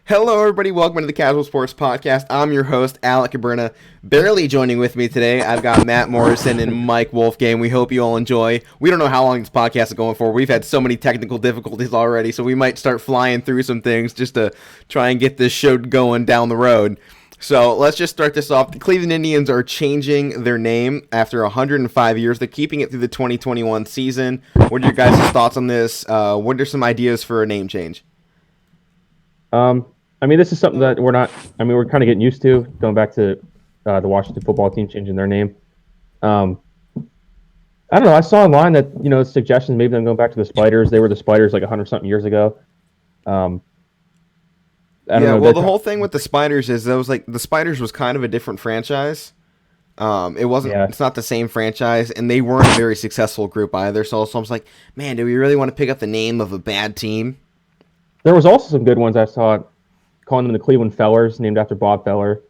Hello, everybody. Welcome to the Casual Sports Podcast. I'm your host, Alec Cabrera. Barely joining with me today, I've got Matt Morrison and Mike Wolfgang. We hope you all enjoy. We don't know how long this podcast is going for. We've had so many technical difficulties already, so we might start flying through some things just to try and get this show going down the road. So let's just start this off. The Cleveland Indians are changing their name after 105 years. They're keeping it through the 2021 season. What are your guys' thoughts on this? What are some ideas for a name change? This is something that we're kind of getting used to, going back to the Washington football team changing their name. I don't know. I saw online that, suggestions, maybe them going back to the Spiders. They were the Spiders like 100-something years ago. I don't know. Well, the whole thing with the Spiders is the Spiders was kind of a different franchise. It wasn't. Yeah. It's not the same franchise, and they weren't a very successful group either. So I was like, man, do we really want to pick up the name of a bad team? There was also some good ones I saw, calling them the Cleveland Fellers, named after Bob Feller.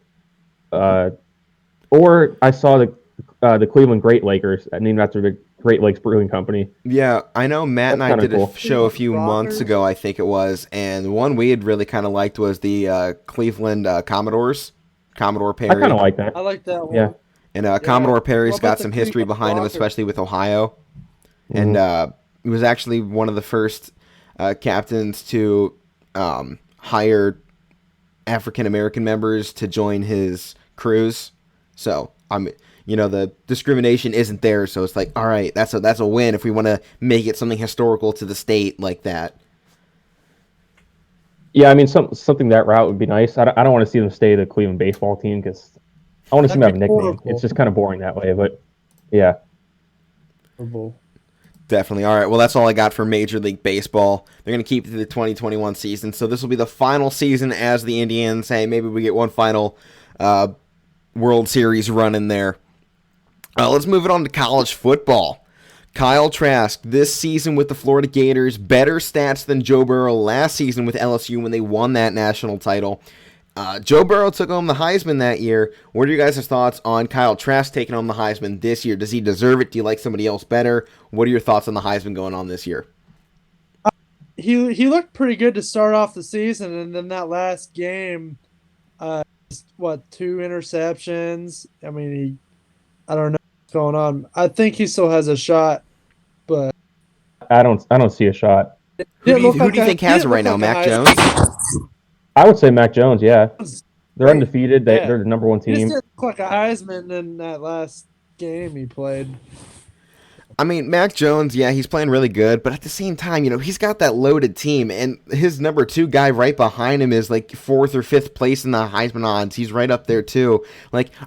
Or I saw the Cleveland Great Lakers, named after the Great Lakes Brewing Company. Yeah, I know Matt and I did a show a few months ago, I think it was, and the one we had really kind of liked was the Cleveland Commodores. Commodore Perry. I kind of like that. I like that one. Yeah. And Commodore Perry's got some history behind him, especially with Ohio. Mm-hmm. And he was actually one of the first captains to hire African-American members to join his crews. So, the discrimination isn't there, so it's like, all right, that's a win if we want to make it something historical to the state like that. Yeah, something that route would be nice. I don't want to see them stay the Cleveland baseball team because I want to see them have a nickname. Horrible. It's just kind of boring that way, but yeah. Horrible. Definitely. All right, well, that's all I got for Major League Baseball. They're going to keep the 2021 season, so this will be the final season as the Indians. Hey, maybe we get one final World Series run in there. Let's move it on to college football. Kyle Trask, this season with the Florida Gators, better stats than Joe Burrow last season with LSU when they won that national title. Joe Burrow took home the Heisman that year. What are your guys' thoughts on Kyle Trask taking home the Heisman this year? Does he deserve it? Do you like somebody else better? What are your thoughts on the Heisman going on this year? He looked pretty good to start off the season, and then that last game, 2 interceptions. I don't know what's going on. I think he still has a shot, but I don't see a shot. Who do you think has it right now? Mac Jones? I would say Mac Jones, yeah. They're undefeated. They're the number one team. He just didn't look like a Heisman in that last game he played. Mac Jones, yeah, he's playing really good, but at the same time, he's got that loaded team, and his number 2 guy right behind him is like 4th or 5th place in the Heisman odds. He's right up there too.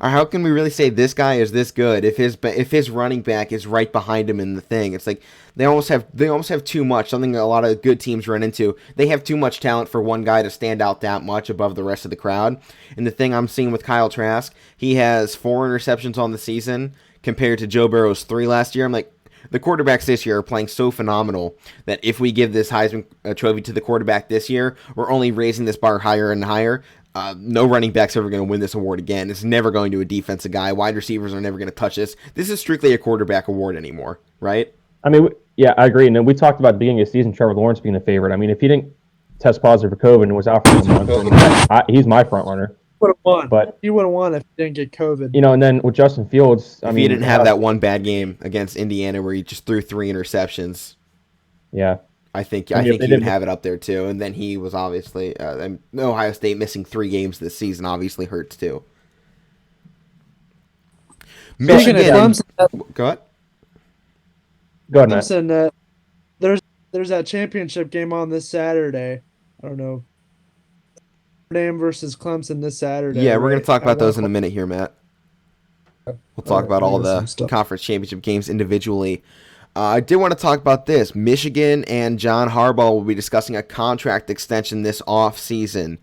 How can we really say this guy is this good if his running back is right behind him in the thing? It's like they almost have too much. Something a lot of good teams run into. They have too much talent for one guy to stand out that much above the rest of the crowd. And the thing I'm seeing with Kyle Trask, he has 4 interceptions on the season compared to Joe Burrow's 3 last year. I'm like, the quarterbacks this year are playing so phenomenal that if we give this Heisman trophy to the quarterback this year, we're only raising this bar higher and higher. No running back's ever going to win this award again. It's never going to a defensive guy. Wide receivers are never going to touch this. This is strictly a quarterback award anymore, right? Yeah, I agree. And then we talked about at the beginning of the season, Trevor Lawrence being the favorite. If he didn't test positive for COVID and was out for a month, then he's my front runner. Would have won, but he would have won if he didn't get COVID. And then with Justin Fields, if he didn't have that one bad game against Indiana where he just threw 3 interceptions, yeah, I think he'd have it up there too. And then he was obviously Ohio State missing 3 games this season obviously hurts too. Michigan, go ahead. Go ahead, Matt. Clemson, there's that championship game on this Saturday. I don't know. Notre Dame versus Clemson this Saturday. Yeah, we're going to talk about those in a minute here, Matt. We'll talk about all the conference championship games individually. I did want to talk about this. Michigan and John Harbaugh will be discussing a contract extension this offseason.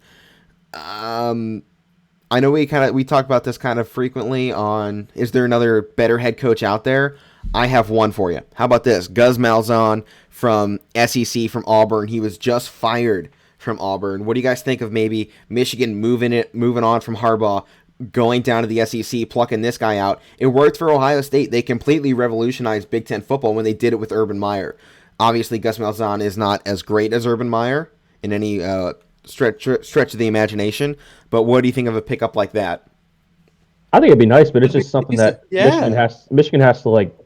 I know we talk about this kind of frequently on, is there another better head coach out there? I have one for you. How about this? Gus Malzahn from SEC from Auburn. He was just fired from Auburn. What do you guys think of maybe Michigan moving on from Harbaugh, going down to the SEC, plucking this guy out? It worked for Ohio State. They completely revolutionized Big Ten football when they did it with Urban Meyer. Obviously, Gus Malzahn is not as great as Urban Meyer in any stretch of the imagination. But what do you think of a pickup like that? I think it'd be nice, but it's just something that Yeah. Michigan has to like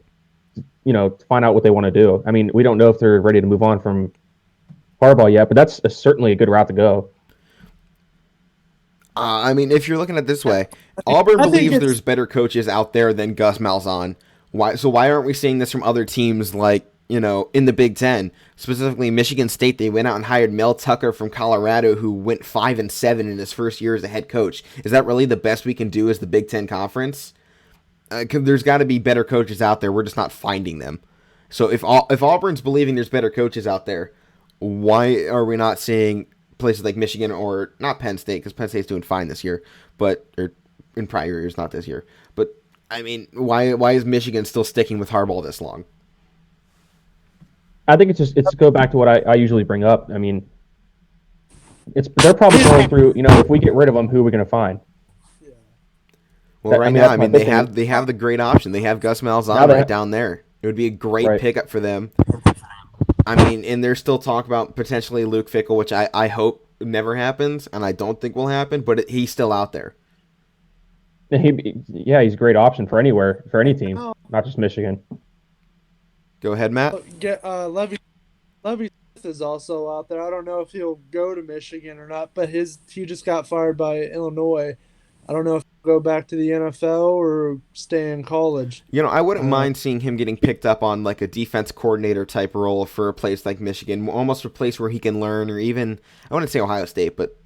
find out what they want to do. I mean, we don't know if they're ready to move on from Harbaugh yet, but that's certainly a good route to go. I mean, if you're looking at it this way, Auburn I think believes it's there's better coaches out there than Gus Malzahn. Why? So why aren't we seeing this from other teams like in the Big Ten, specifically Michigan State? They went out and hired Mel Tucker from Colorado, who went 5-7 in his first year as a head coach. Is that really the best we can do as the Big Ten conference? 'Cause there's got to be better coaches out there. We're just not finding them. So if Auburn's believing there's better coaches out there, why are we not seeing places like Michigan or not Penn State? Because Penn State's doing fine this year, but or in prior years, not this year. But I mean, why is Michigan still sticking with Harbaugh this long? I think it's go back to what I usually bring up. I mean, they're probably going through. If we get rid of them, who are we going to find? Well, right now, that's I my mean, big they have the great option. They have Gus Now Malzahn they right down there. It would be a great right. pickup for them. I mean, and there's still talk about potentially Luke Fickell, which I hope never happens, and I don't think will happen, but he's still out there. He's a great option for anywhere, for any team, not just Michigan. Go ahead, Matt. get Levy Smith is also out there. I don't know if he'll go to Michigan or not, but he just got fired by Illinois. I don't know if he'll go back to the NFL or stay in college. I wouldn't mind seeing him getting picked up on like a defense coordinator type role for a place like Michigan, almost a place where he can learn, or even, I wouldn't say Ohio State, but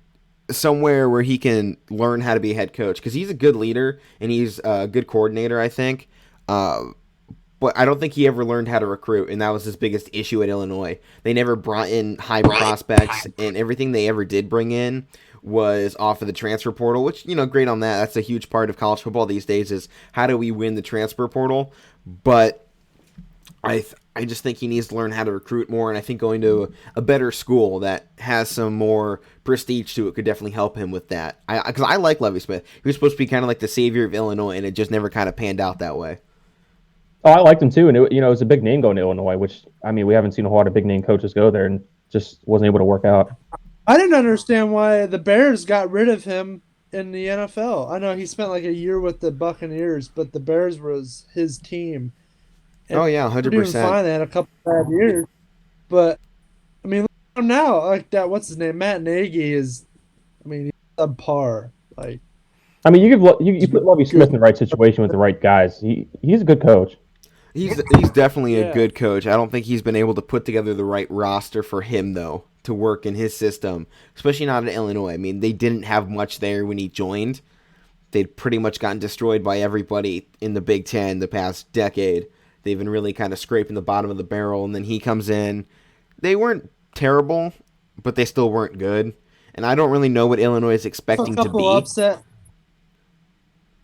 somewhere where he can learn how to be a head coach, because he's a good leader and he's a good coordinator, I think. But I don't think he ever learned how to recruit, and that was his biggest issue at Illinois. They never brought in high prospects, and everything they ever did bring in was off of the transfer portal, which, great on that. That's a huge part of college football these days, is how do we win the transfer portal? But I just think he needs to learn how to recruit more, and I think going to a better school that has some more prestige to it could definitely help him with that. Because I like Lovie Smith. He was supposed to be kind of like the savior of Illinois, and it just never kind of panned out that way. Oh, I liked him too, and it was a big name going to Illinois, which I mean we haven't seen a lot of big name coaches go there, and just wasn't able to work out. I didn't understand why the Bears got rid of him in the NFL. I know he spent like a year with the Buccaneers, but the Bears was his team. And Oh yeah, they're doing 100%. fine. They had a couple bad years, but I mean, look at him now, like that. What's his name? Matt Nagy is. I mean, he's subpar. Like, I mean, you put Lovie Smith in the right situation with the right guys. He's a good coach. He's definitely a Yeah. good coach. I don't think he's been able to put together the right roster for him though to work in his system, especially not in Illinois. I mean, they didn't have much there when he joined. They'd pretty much gotten destroyed by everybody in the Big Ten the past decade. They've been really kind of scraping the bottom of the barrel, and then he comes in. They weren't terrible, but they still weren't good. And I don't really know what Illinois is a expecting to couple be. upset.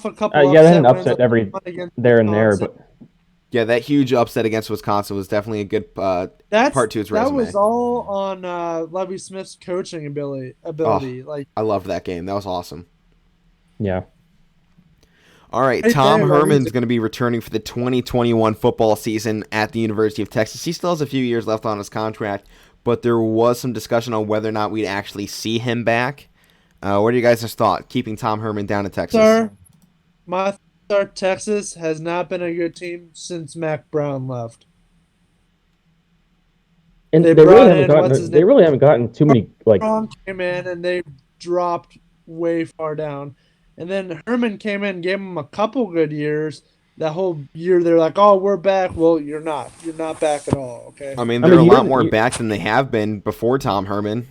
A couple Yeah, they had an wins upset every against there and there, Wisconsin. but Yeah, that huge upset against Wisconsin was definitely a good part to his That resume. was all on Lovie Smith's coaching ability. Oh, Like, I loved that game. That was awesome. yeah. All right, Hey, Tom Dave, Herman's going to be returning for the 2021 football season at the University of Texas. He still has a few years left on his contract, but there was some discussion on whether or not we'd actually see him back. What are you guys' thought, keeping Tom Herman down in Texas? sir, my thought, Texas has not been a good team since Mac Brown left. And They they really brought haven't in, what's his gotten they name? really haven't gotten too many like Brown came in and they dropped way far down. And then Herman came in, gave them a couple good years. That whole year, they're like, "Oh, we're back." Well, you're not. You're not back at all. Okay. I mean, I they're mean, a you lot didn't- more you- back than they have been before Tom Herman.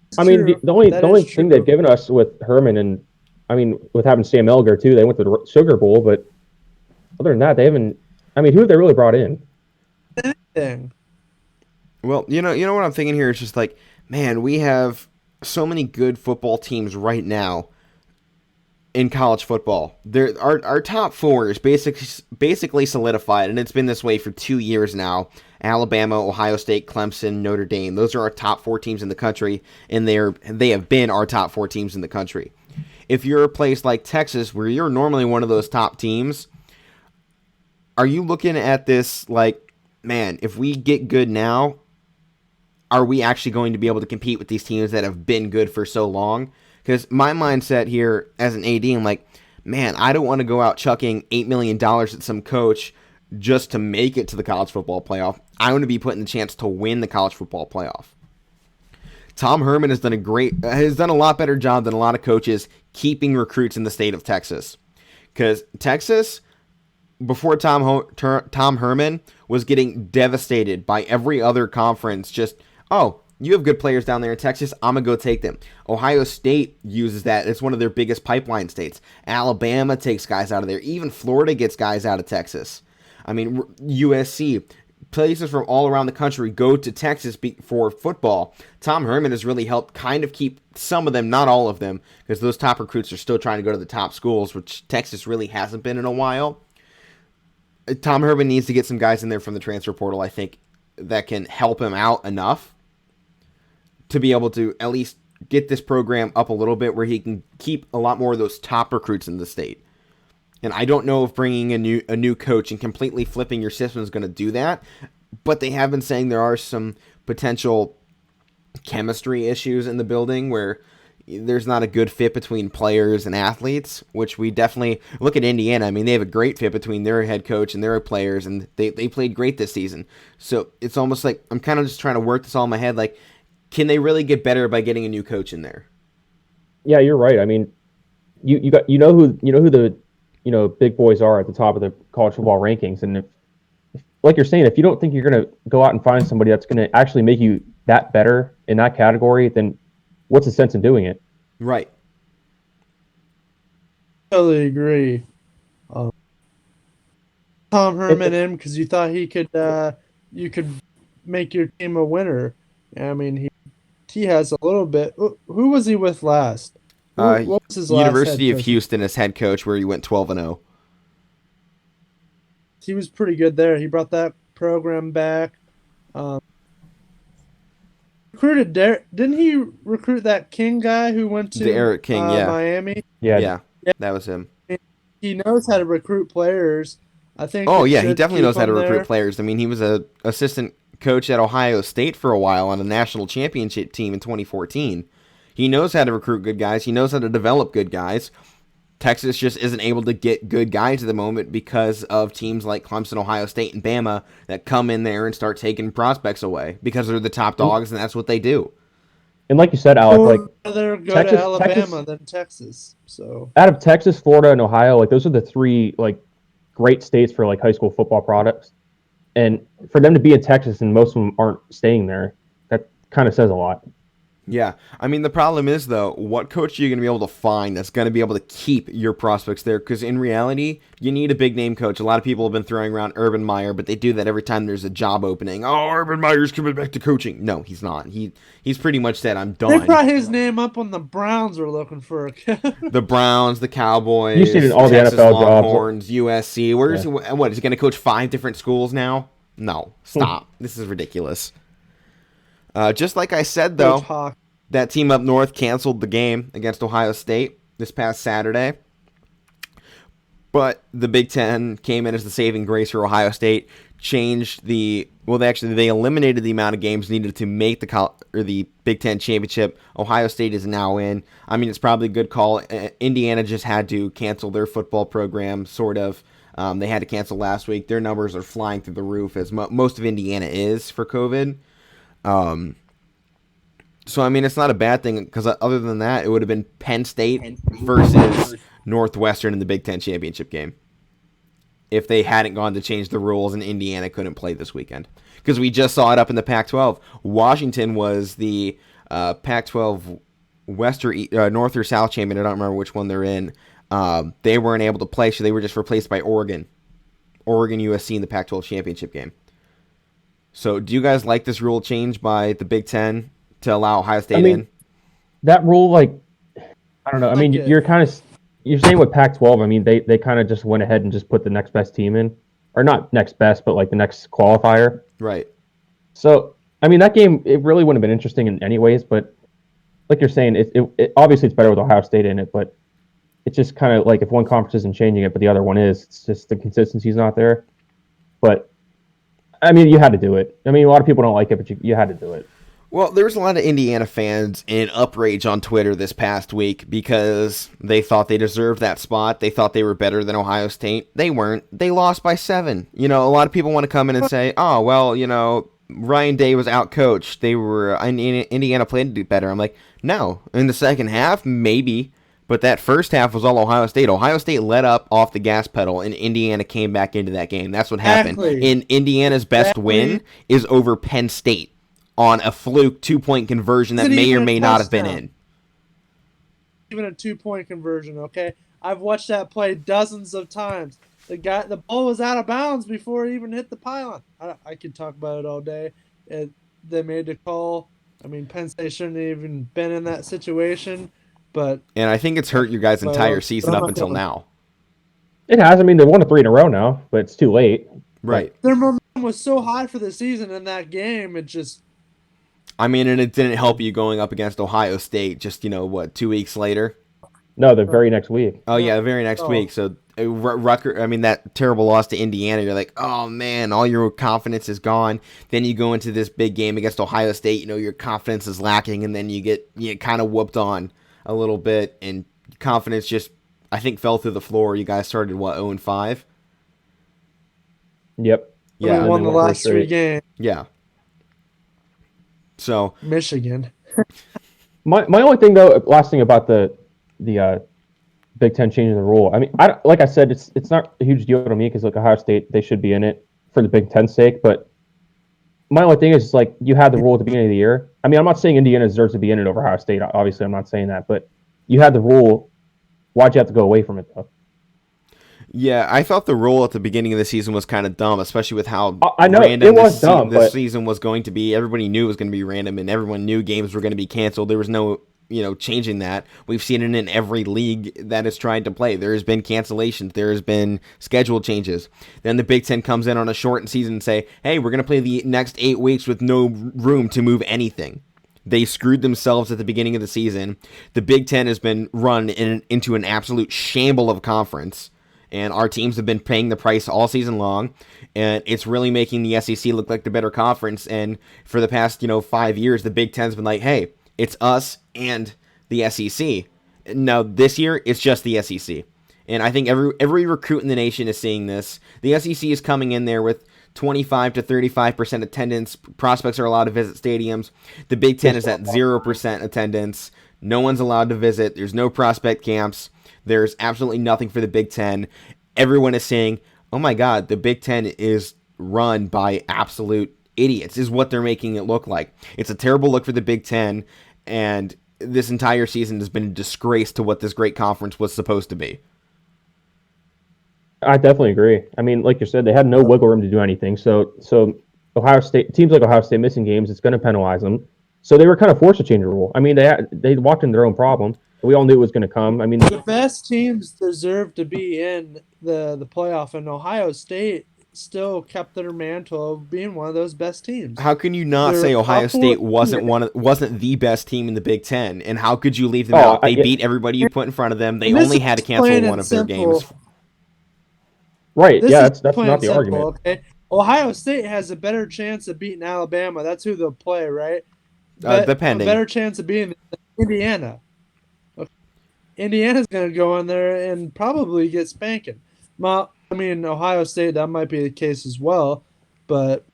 It's I mean, true. the only That the only is thing true. they've given us with Herman and I mean with having Sam Elgar too, they went to the Sugar Bowl, but other than that, they haven't. I mean, who have they really brought in? Thing. Well, you know what I'm thinking here is just like, man, we have so many good football teams right now in college football. Our top four is basically solidified, and it's been this way for 2 years now. Alabama, Ohio State, Clemson, Notre Dame. Those are our top four teams in the country, and they have been our top four teams in the country. If you're a place like Texas, where you're normally one of those top teams, are you looking at this like, man, if we get good now, are we actually going to be able to compete with these teams that have been good for so long? Because my mindset here as an AD, I'm like, man, I don't want to go out chucking $8 million at some coach just to make it to the college football playoff. I want to be put in the chance to win the college football playoff. Tom Herman has done a lot better job than a lot of coaches keeping recruits in the state of Texas. Because Texas, before Tom Herman, was getting devastated by every other conference. Just, oh, you have good players down there in Texas, I'm going to go take them. Ohio State uses that. It's one of their biggest pipeline states. Alabama takes guys out of there. Even Florida gets guys out of Texas. I mean, USC, places from all around the country go to Texas for football. Tom Herman has really helped kind of keep some of them, not all of them, because those top recruits are still trying to go to the top schools, which Texas really hasn't been in a while. Tom Herman needs to get some guys in there from the transfer portal, I think, that can help him out enough to be able to at least get this program up a little bit where he can keep a lot more of those top recruits in the state. And I don't know if bringing a new coach and completely flipping your system is going to do that, but they have been saying there are some potential chemistry issues in the building where there's not a good fit between players and athletes, which we definitely look at Indiana. I mean, they have a great fit between their head coach and their players, and they played great this season. So it's almost like I'm kind of just trying to work this all in my head. Like, can they really get better by getting a new coach in there? Yeah, you're right. I mean, you know who the big boys are at the top of the college football rankings, and if, like you're saying, if you don't think you're going to go out and find somebody that's going to actually make you that better in that category, then what's the sense in doing it? Right. Totally agree. Tom Herman in because you thought you could make your team a winner. I mean, he has a little bit. Who was he with last? What was his last University head of coach? Houston as head coach, where he went 12-0. He was pretty good there. He brought that program back. Recruited didn't he recruit that King guy who went to Eric King, yeah. Miami? Yeah, that was him. He knows how to recruit players. I think. Oh it yeah, he should definitely keep knows how to him recruit there. players. I mean, he was a assistant coach at Ohio State for a while on a national championship team in 2014. He knows how to recruit good guys. He knows how to develop good guys. Texas just isn't able to get good guys at the moment because of teams like Clemson, Ohio State, and Bama that come in there and start taking prospects away because they're the top dogs, and that's what they do. And like you said, Alec, like Rather go Texas- to Alabama Texas- than Texas. So out of Texas, Florida, and Ohio, like those are the three like great states for like high school football products. And for them to be in Texas and most of them aren't staying there, that kind of says a lot. Yeah. I mean, the problem is, though, what coach are you going to be able to find that's going to be able to keep your prospects there? Because in reality, you need a big-name coach. A lot of people have been throwing around Urban Meyer, but they do that every time there's a job opening. Oh, Urban Meyer's coming back to coaching. No, he's not. He's pretty much said, I'm they done. brought his name up when the Browns were looking for a The Browns, the Cowboys, You've seen it in all the Texas NFL jobs. Longhorns, USC. What, is he going to coach 5 different schools now? No. Stop. This is ridiculous. Just like I said, though, Hawk. that team up north canceled the game against Ohio State this past Saturday. But the Big Ten came in as the saving grace for Ohio State, changed they eliminated the amount of games needed to make the Big Ten championship. Ohio State is now in. I mean, it's probably a good call. Indiana just had to cancel their football program, sort of. They had to cancel last week. Their numbers are flying through the roof, as most of Indiana is for COVID. So, I mean, it's not a bad thing, because other than that, it would have been Penn State versus Northwestern in the Big Ten championship game if they hadn't gone to change the rules and Indiana couldn't play this weekend. Because we just saw it up in the Pac-12. Washington was the Pac-12 North or South champion. I don't remember which one they're in. They weren't able to play, so they were just replaced by Oregon. USC in the Pac-12 championship game. So, do you guys like this rule change by the Big Ten to allow Ohio State in? That rule, like, I don't know. I mean, you're saying with Pac-12. I mean, they kind of just went ahead and just put the next best team in, or not next best, but like the next qualifier. Right. So, I mean, that game, it really wouldn't have been interesting in any ways. But like you're saying, it obviously it's better with Ohio State in it. But it's just kind of like if one conference isn't changing it, but the other one is, it's just the consistency's not there. But I mean, you had to do it. I mean, a lot of people don't like it, but you had to do it. Well, there was a lot of Indiana fans in outrage on Twitter this past week because they thought they deserved that spot. They thought they were better than Ohio State. They weren't. They lost by 7. You know, a lot of people want to come in and say, "Oh, well, you know, Ryan Day was outcoached. They were Indiana played better." I'm like, no. In the second half, maybe, but that first half was all Ohio State. Ohio State let up off the gas pedal, and Indiana came back into that game. That's what happened. Exactly. And Indiana's best win is over Penn State on a fluke 2-point conversion that may or may not have been in. Even a 2-point conversion, okay? I've watched that play dozens of times. The ball was out of bounds before it even hit the pylon. I could talk about it all day. They made the call. I mean, Penn State shouldn't have even been in that situation, but and I think it's hurt your guys' entire season up until now. It has. I mean, they won 3 in a row now, but it's too late. Right. Their momentum was so high for the season in that game. It just. I mean, and it didn't help you going up against Ohio State just, 2 weeks later? No, the very next week. Oh, yeah, the very next week. So, that terrible loss to Indiana, you're like, oh, man, all your confidence is gone. Then you go into this big game against Ohio State, your confidence is lacking, and then you get kind of whooped on a little bit, and confidence just, I think, fell through the floor. You guys started, 0-5? Yep. Yeah. We won the last 3 games. Yeah. So Michigan. my only thing though, last thing about the Big Ten changing the rule. I mean, like I said, it's not a huge deal to me because like Ohio State, they should be in it for the Big Ten's sake. But my only thing is like you had the rule at the beginning of the year. I mean, I'm not saying Indiana deserves to be in it over Ohio State. Obviously, I'm not saying that. But you had the rule. Why'd you have to go away from it though? Yeah, I thought the rule at the beginning of the season was kind of dumb, especially with how I know random it was dumb, this season was going to be. Everybody knew it was going to be random, and everyone knew games were going to be canceled. There was no, changing that. We've seen it in every league that has tried to play. There has been cancellations. There has been schedule changes. Then the Big Ten comes in on a shortened season and say, hey, we're going to play the next 8 weeks with no room to move anything. They screwed themselves at the beginning of the season. The Big Ten has been run into an absolute shamble of conference. And our teams have been paying the price all season long, and it's really making the SEC look like the better conference. And for the past, 5 years, the Big Ten's been like, hey, it's us and the SEC. Now, this year, it's just the SEC. And I think every recruit in the nation is seeing this. The SEC is coming in there with 25 to 35% attendance. Prospects are allowed to visit stadiums. The Big Ten is at 0% attendance. No one's allowed to visit. There's no prospect camps. There's absolutely nothing for the Big Ten. Everyone is saying, oh my God, the Big Ten is run by absolute idiots, is what they're making it look like. It's a terrible look for the Big Ten, and this entire season has been a disgrace to what this great conference was supposed to be. I definitely agree. I mean, like you said, they had no wiggle room to do anything. So Ohio State, teams like Ohio State missing games, it's going to penalize them. So they were kind of forced to change the rule. I mean, they walked into their own problem. We all knew it was going to come. I mean, the best teams deserve to be in the playoff, and Ohio State still kept their mantle of being one of those best teams. How can you not say Ohio State wasn't the best team in the Big Ten? And how could you leave them out? They beat everybody you put in front of them. They only had to cancel one of their games. Right? Yeah, that's not the argument. Okay? Ohio State has a better chance of beating Alabama. That's who they'll play, right? Depending. A better chance of beating Indiana. Indiana's going to go in there and probably get spanking. Well, I mean, Ohio State, that might be the case as well, but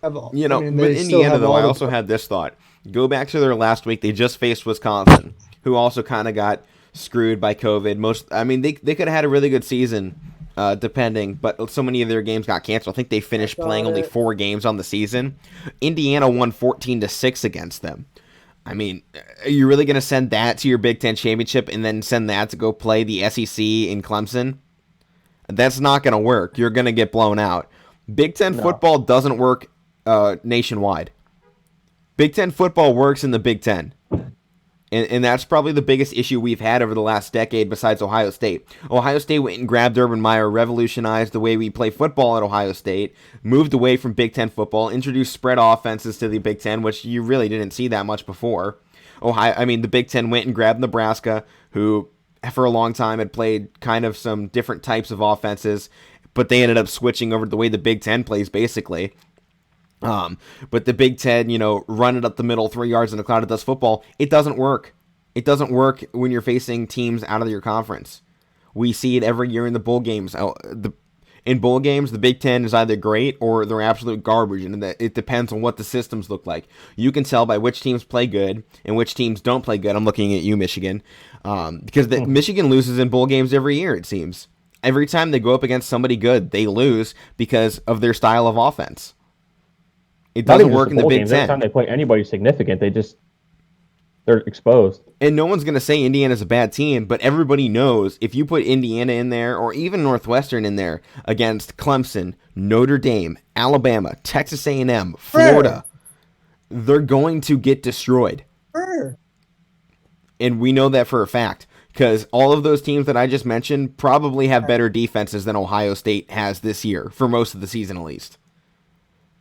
but Indiana, though, I also had this thought. Go back to their last week. They just faced Wisconsin, who also kind of got screwed by COVID. They could have had a really good season, depending, but so many of their games got canceled. I think they finished playing only 4 games on the season. Indiana won 14-6 against them. I mean, are you really going to send that to your Big Ten championship and then send that to go play the SEC in Clemson? That's not going to work. You're going to get blown out. Big Ten football doesn't work nationwide. Big Ten football works in the Big Ten. And that's probably the biggest issue we've had over the last decade besides Ohio State. Ohio State went and grabbed Urban Meyer, revolutionized the way we play football at Ohio State, moved away from Big Ten football, introduced spread offenses to the Big Ten, which you really didn't see that much before. The Big Ten went and grabbed Nebraska, who for a long time had played kind of some different types of offenses, but they ended up switching over to the way the Big Ten plays, basically. But the Big Ten, run it up the middle 3 yards in a cloud, it does football. It doesn't work. It doesn't work when you're facing teams out of your conference. We see it every year in the bowl games. In bowl games, the Big Ten is either great or they're absolute garbage, and it depends on what the systems look like. You can tell by which teams play good and which teams don't play good. I'm looking at you, Michigan, because Michigan loses in bowl games every year, it seems. Every time they go up against somebody good, they lose because of their style of offense. It Not doesn't even just work the in the bowl Big games. Every time Ten. they play anybody significant, they're exposed. And no one's going to say Indiana's a bad team, but everybody knows if you put Indiana in there or even Northwestern in there against Clemson, Notre Dame, Alabama, Texas A&M, Florida, they're going to get destroyed. Sure. And we know that for a fact because all of those teams that I just mentioned probably have better defenses than Ohio State has this year, for most of the season at least.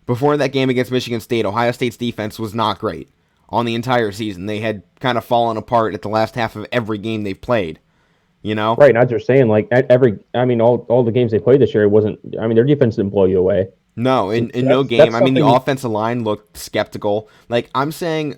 Before that game against Michigan State, Ohio State's defense was not great on the entire season. They had kind of fallen apart at the last half of every game they've played, Right, and as you're saying, like all the games they played this year, it wasn't. I mean, their defense didn't blow you away. No, in no That's game. I mean, the something. offensive line looked skeptical. Like, I'm saying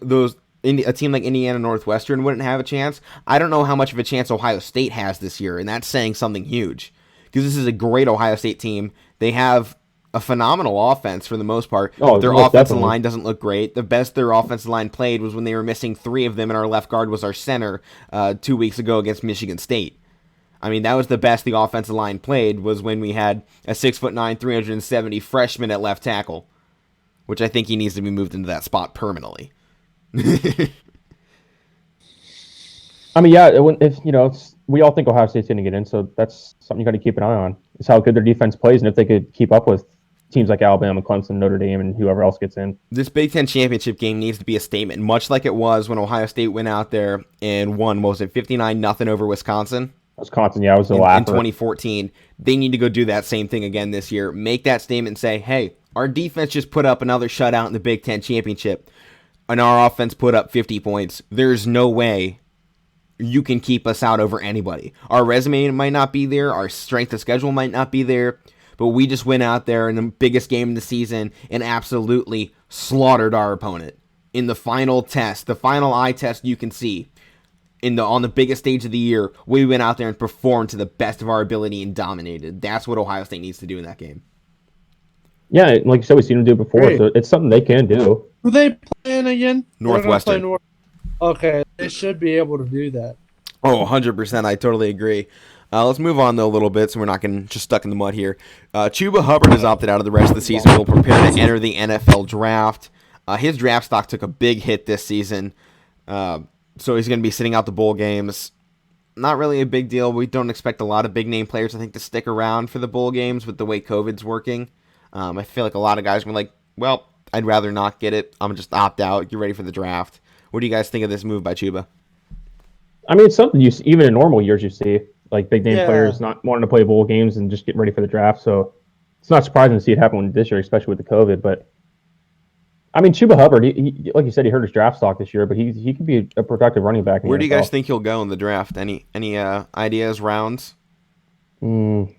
a team like Indiana Northwestern wouldn't have a chance. I don't know how much of a chance Ohio State has this year, and that's saying something huge. Because this is a great Ohio State team. They have a phenomenal offense for the most part. Oh, Their most offensive definitely. line doesn't look great. The best their offensive line played was when they were missing three of them, and our left guard was our center 2 weeks ago against Michigan State. I mean, that was the best the offensive line played, was when we had a 6'9", 370 freshman at left tackle, which I think he needs to be moved into that spot permanently. I mean, yeah, we all think Ohio State's going to get in, so that's something you got to keep an eye on. Is how good their defense plays, and if they could keep up with teams like Alabama, Clemson, Notre Dame, and whoever else gets in. This Big Ten championship game needs to be a statement, much like it was when Ohio State went out there and won, what was it, 59-0 over Wisconsin? Wisconsin, yeah, was the in laugher. 2014. They need to go do that same thing again this year. Make that statement and say, hey, our defense just put up another shutout in the Big Ten championship, and our offense put up 50 points. There's no way you can keep us out over anybody. Our resume might not be there. Our strength of schedule might not be there. But we just went out there in the biggest game of the season and absolutely slaughtered our opponent. In the final test, the final eye test you can see, on the biggest stage of the year, we went out there and performed to the best of our ability and dominated. That's what Ohio State needs to do in that game. Yeah, like you said, we've seen them do it before, Great. so it's something they can do. Who they playing again? Northwestern. Okay, they should be able to do that. Oh, 100%. I totally agree. Let's move on, though, a little bit, so we're not getting just stuck in the mud here. Chuba Hubbard has opted out of the rest of the season. Will prepare to enter the NFL draft. His draft stock took a big hit this season, so he's going to be sitting out the bowl games. Not really a big deal. We don't expect a lot of big-name players, I think, to stick around for the bowl games with the way COVID's working. I feel like a lot of guys were like, well, I'd rather not get it. I'm going to just opt out, get ready for the draft. What do you guys think of this move by Chuba? I mean, it's something you see, even in normal years, you see like big name players not wanting to play bowl games and just getting ready for the draft. So it's not surprising to see it happen this year, especially with the COVID. But I mean, Chuba Hubbard, he like you said, he hurt his draft stock this year, but he could be a productive running back. Where do you guys think he'll go in the draft? Any ideas, rounds? Mm.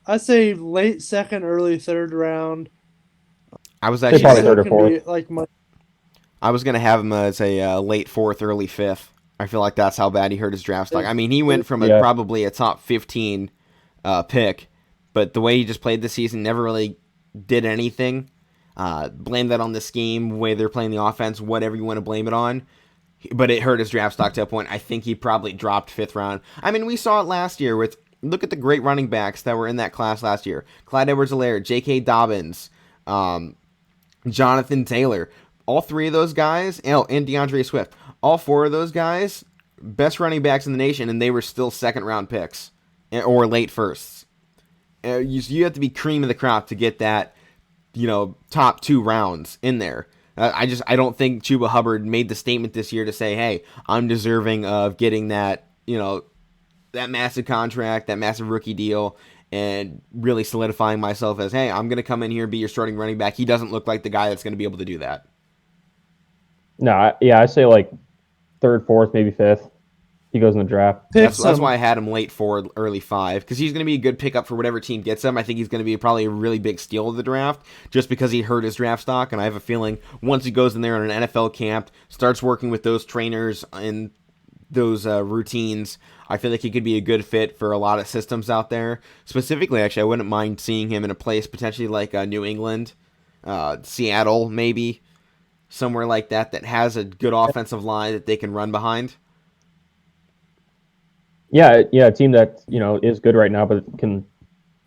I say late second, early third round. I was probably actually third or fourth. I was gonna have him as a late fourth, early fifth. I feel like that's how bad he hurt his draft stock. I mean, he went from probably a top 15 pick, but the way he just played this season, never really did anything. Blame that on the scheme, the way they're playing the offense, whatever you want to blame it on. But it hurt his draft stock to a point. I think he probably dropped fifth round. I mean, we saw it last year with, look at the great running backs that were in that class last year. Clyde Edwards-Helaire, J.K. Dobbins, Jonathan Taylor. All three of those guys, and DeAndre Swift, all four of those guys, best running backs in the nation, and they were still second-round picks or late firsts. You have to be cream of the crop to get that, top 2 rounds in there. I don't think Chuba Hubbard made the statement this year to say, hey, I'm deserving of getting that, that massive contract, that massive rookie deal, and really solidifying myself as, hey, I'm going to come in here and be your starting running back. He doesn't look like the guy that's going to be able to do that. No, I say like third, fourth, maybe fifth. he goes in the draft. Pick That's why some. I had him late 4, early 5, because he's going to be a good pickup for whatever team gets him. I think he's going to be probably a really big steal of the draft, just because he hurt his draft stock, and I have a feeling once he goes in there in an NFL camp, starts working with those trainers and those routines, I feel like he could be a good fit for a lot of systems out there. Specifically, actually, I wouldn't mind seeing him in a place potentially like New England, Seattle, maybe somewhere like that has a good offensive line that they can run behind. Yeah, a team that is good right now, but can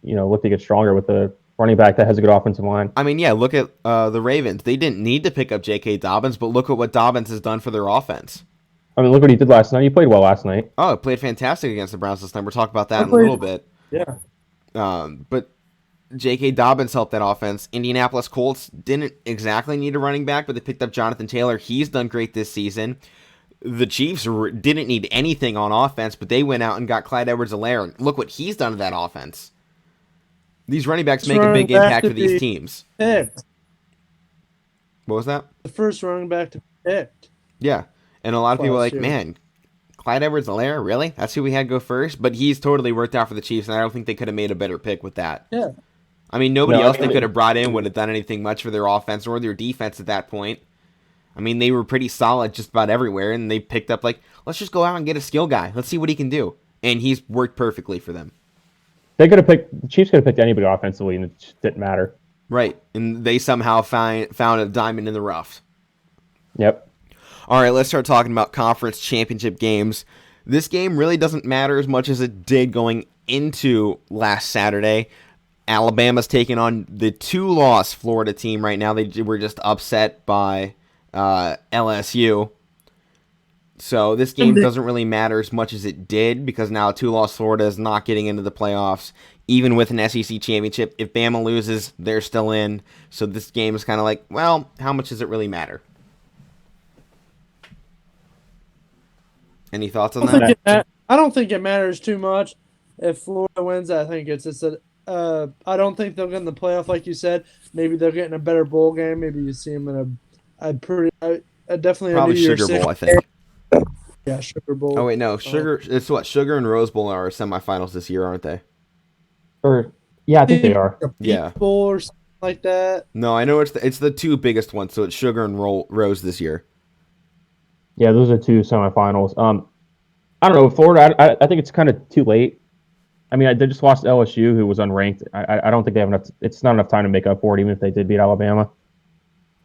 look to get stronger with a running back that has a good offensive line. I mean, yeah, look at the Ravens. They didn't need to pick up J.K. Dobbins, but look at what Dobbins has done for their offense. I mean, look what he did last night. He played well last night. Oh, it played fantastic against the Browns this time. We'll talk about that I in a played- little bit. Yeah. But J.K. Dobbins helped that offense. Indianapolis Colts didn't exactly need a running back, but they picked up Jonathan Taylor. He's done great this season. The Chiefs didn't need anything on offense, but they went out and got Clyde Edwards-Helaire. Look what he's done to that offense. These running backs make a big impact for these teams. Picked. What was that? The first running back to be picked. Yeah. And a lot of people are like, Last year. man, Clyde Edwards-Helaire, really? That's who we had go first? But he's totally worked out for the Chiefs, and I don't think they could have made a better pick with that. Yeah. I mean, nobody No, else I they mean- could have brought in would have done anything much for their offense or their defense at that point. I mean, they were pretty solid just about everywhere, and they picked up, like, let's just go out and get a skill guy. Let's see what he can do. And he's worked perfectly for them. The Chiefs could have picked anybody offensively, and it just didn't matter. Right. And they somehow found a diamond in the rough. Yep. All right, let's start talking about conference championship games. This game really doesn't matter as much as it did going into last Saturday. Alabama's taking on the 2-loss Florida team right now. They were just upset by LSU. So this game doesn't really matter as much as it did because now 2-loss Florida is not getting into the playoffs, even with an SEC championship. If Bama loses, they're still in. So this game is kind of like, well, how much does it really matter? Any thoughts on that? I don't think it matters too much. If Florida wins, I think it's just I don't think they'll get in the playoff like you said. Maybe they'll get in a better bowl game. Maybe you see them in definitely Probably a New Year's Sugar Bowl, Six. I think. Yeah, Sugar Bowl. Oh wait, no, Sugar. It's what Sugar and Rose Bowl are semifinals this year, aren't they? Or yeah, I think they are. A Peach Yeah. Bowl or something like that. No, I know it's the two biggest ones. So it's Sugar and Rose this year. Yeah, those are two semifinals. I don't know, Florida. I think it's kind of too late. I mean, they just lost LSU, who was unranked. I don't think they have enough. It's not enough time to make up for it, even if they did beat Alabama.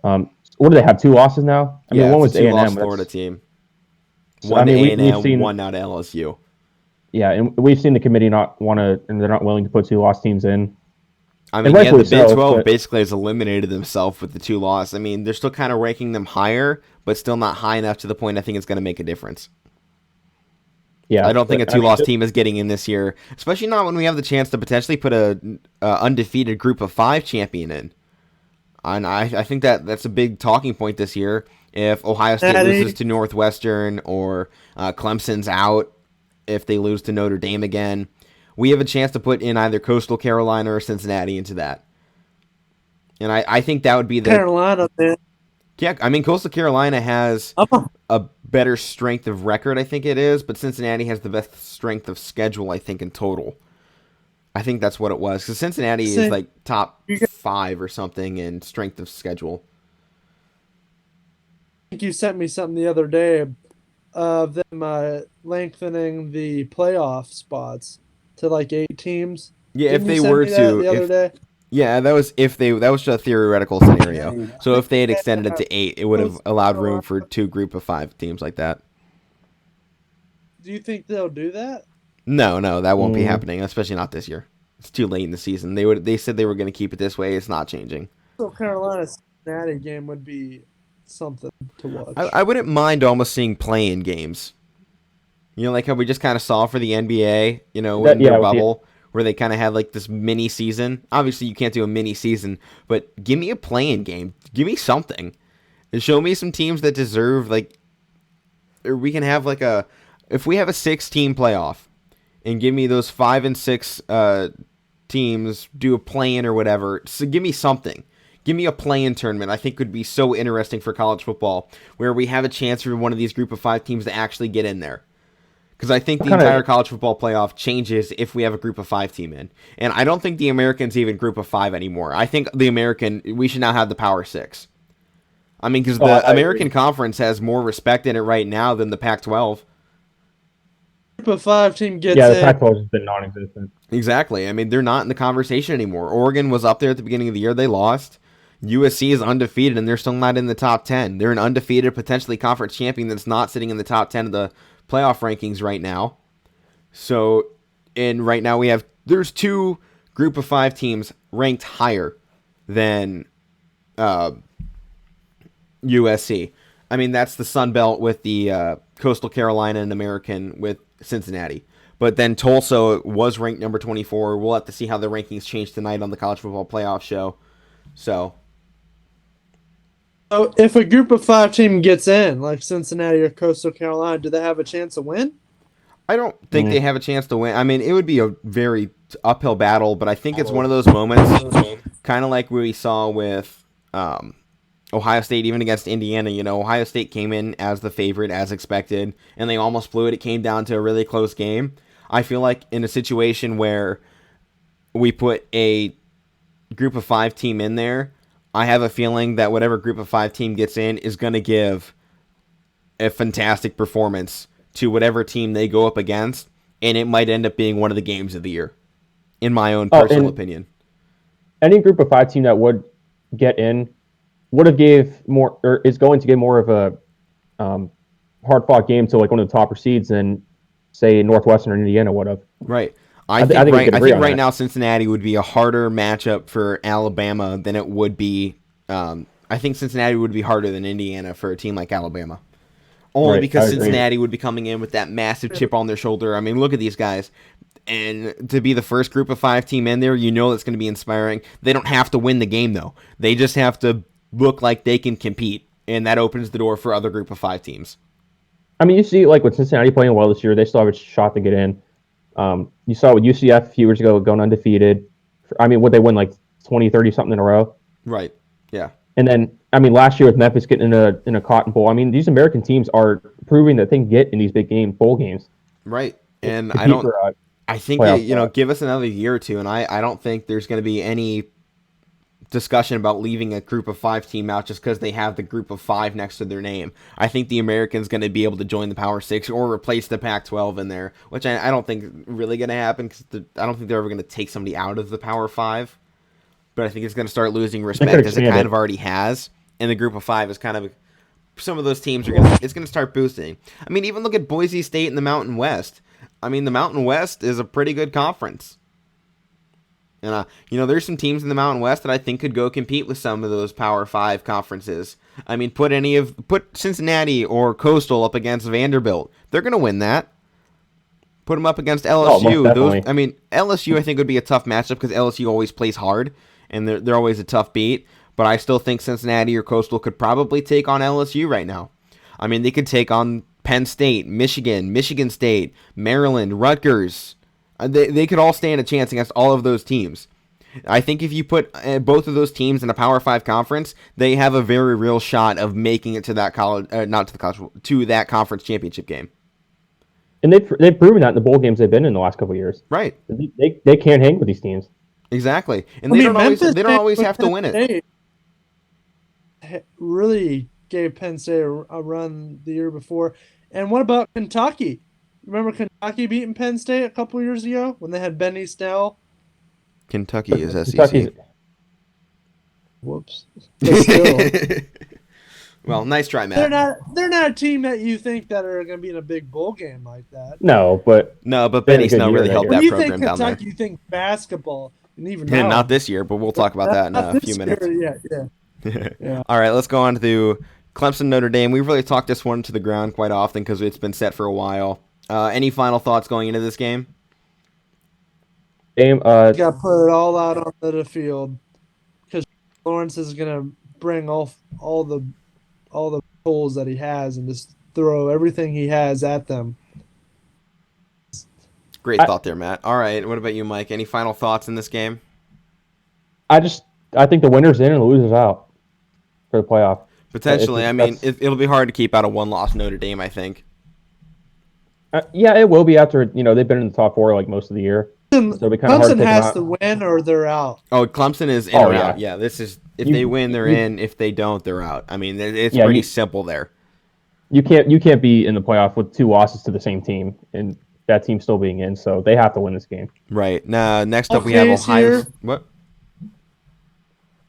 What do they have? 2 losses now? I mean, one was it's a two-loss A&M. Florida team. So, One I mean, to we've A&M, seen- one out to LSU. Yeah, and we've seen the committee not want to, and they're not willing to put 2-loss teams in. I And mean, yeah, the rightfully Big so, 12 but- basically has eliminated themselves with the 2-loss. I mean, they're still kind of ranking them higher, but still not high enough to the point I think it's going to make a difference. Yeah, I don't think a but, I mean, 2-loss team is getting in this year, especially not when we have the chance to potentially put a undefeated group of 5 champion in. And I think that's a big talking point this year. If Ohio State loses to Northwestern or Clemson's out, if they lose to Notre Dame again, we have a chance to put in either Coastal Carolina or Cincinnati into that. And I think that would be the... Carolina, man. Yeah, I mean, Coastal Carolina has a better strength of record, I think it is, but Cincinnati has the best strength of schedule, I think, in total. I think that's what it was, because Cincinnati is like top 5 or something in strength of schedule. I think you sent me something the other day of them lengthening the playoff spots to like 8 teams. Yeah, Didn't if you they send were me that to... the other day? Yeah, that was just a theoretical scenario. So if they had extended it to 8, it would have allowed room for 2 group of 5 teams like that. Do you think they'll do that? No, that won't be happening, especially not this year. It's too late in the season. They said they were going to keep it this way. It's not changing. So Carolina Cincinnati game would be something to watch. I wouldn't mind almost seeing play-in games. You know, like how we just kind of saw for the NBA, in their bubble, where they kind of had like this mini season. Obviously, you can't do a mini season, but give me a play-in game. Give me something. And show me some teams that deserve, or we can have if we have a 6-team playoff, and give me those 5 and 6 teams, do a play-in or whatever. So give me something. Give me a play-in tournament. I think would be so interesting for college football, where we have a chance for one of these group of 5 teams to actually get in there. Because I think the entire college football playoff changes if we have a group of 5 team in. And I don't think the American's even group of 5 anymore. I think we should now have the Power 6. I mean, because the American Conference has more respect in it right now than the Pac-12. Group of 5 team gets the in. Pac-12 has been non-existent. Exactly. I mean, they're not in the conversation anymore. Oregon was up there at the beginning of the year. They lost. USC is undefeated, and they're still not in the top 10. They're an undefeated, potentially conference champion that's not sitting in the top 10 of the playoff rankings right now. So, and right now there's 2 group of 5 teams ranked higher than USC. I mean, that's the Sun Belt with the Coastal Carolina and American with Cincinnati. But then Tulsa was ranked number 24. We'll have to see how the rankings change tonight on the College Football Playoff show. So if a group of 5 team gets in, like Cincinnati or Coastal Carolina, do they have a chance to win? I don't think they have a chance to win. I mean, it would be a very uphill battle, but I think it's one of those moments, kind of like we saw with Ohio State, even against Indiana. You know, Ohio State came in as the favorite, as expected, and they almost blew it. It came down to a really close game. I feel like in a situation where we put a group of 5 team in there, I have a feeling that whatever group of 5 team gets in is going to give a fantastic performance to whatever team they go up against, and it might end up being one of the games of the year, in my own personal opinion. Any group of 5 team that would get in would have gave more, or is going to give more of a hard-fought game to like one of the topper seeds than, say, Northwestern or Indiana would have. Right. I think right now Cincinnati would be a harder matchup for Alabama than it would be. I think Cincinnati would be harder than Indiana for a team like Alabama. Only because Cincinnati would be coming in with that massive chip on their shoulder. I mean, look at these guys. And to be the first group of 5 team in there, you know that's going to be inspiring. They don't have to win the game, though. They just have to look like they can compete. And that opens the door for other group of 5 teams. I mean, you see, like, with Cincinnati playing well this year, they still have a shot to get in. You saw with UCF a few years ago going undefeated. I mean, would they win like 20, 30 something in a row? Right. Yeah. And then, I mean, last year with Memphis getting in a Cotton Bowl, I mean, these American teams are proving that they can get in these big bowl games. Right. And I think give us another year or two, and I don't think there's going to be any discussion about leaving a group of 5 team out just because they have the group of 5 next to their name. I think the American's going to be able to join the Power 6 or replace the Pac-12 in there, which I don't think is really going to happen because I don't think they're ever going to take somebody out of the Power 5. But I think it's going to start losing respect as it kind of already has. And the group of 5 is kind of some of those teams it's going to start boosting. I mean, even look at Boise State and the Mountain West. I mean, the Mountain West is a pretty good conference. And, there's some teams in the Mountain West that I think could go compete with some of those Power 5 conferences. I mean, put Cincinnati or Coastal up against Vanderbilt. They're going to win that. Put them up against LSU. LSU I think would be a tough matchup because LSU always plays hard, and they're always a tough beat. But I still think Cincinnati or Coastal could probably take on LSU right now. I mean, they could take on Penn State, Michigan State, Maryland, Rutgers. They could all stand a chance against all of those teams. I think if you put both of those teams in a Power 5 conference, they have a very real shot of making it to that to that conference championship game. And they've proven that in the bowl games they've been in the last couple of years. Right. They can't hang with these teams. Exactly. And they don't always have to win it. Really gave Penn State a run the year before. And what about Kentucky? Remember Kentucky beating Penn State a couple years ago when they had Benny Snell? Kentucky is SEC. Whoops. But still. Well, nice try, Matt. They're not a team that you think that are going to be in a big bowl game like that. No, but Benny Snell really helped that program down there. You think Kentucky, you think basketball, and even now. Not this year, but we'll talk about that in a few minutes. Yeah. All right, let's go on to Clemson Notre Dame. We've really talked this one to the ground quite often because it's been set for a while. Any final thoughts going into this game? You got to put it all out onto the field because Lawrence is going to bring all the tools that he has and just throw everything he has at them. Great thought there, Matt. All right, what about you, Mike? Any final thoughts in this game? I think the winner's in and the loser's out for the playoff. Potentially. I mean, it'll be hard to keep out a one-loss Notre Dame, I think. Yeah, it will be after they've been in the top four like most of the year, so it'll be kind of hard to Clemson take them has to out. win or they're out. Oh, Clemson is in Oh or out. yeah, Yeah, this is if they you win, they're you in. If they don't, they're out. I mean, it's yeah pretty you simple there. you can't be in the playoff with two losses to the same team and that team still being in, so they have to win this game. Right. Now, next up we have Case Ohio. here. What?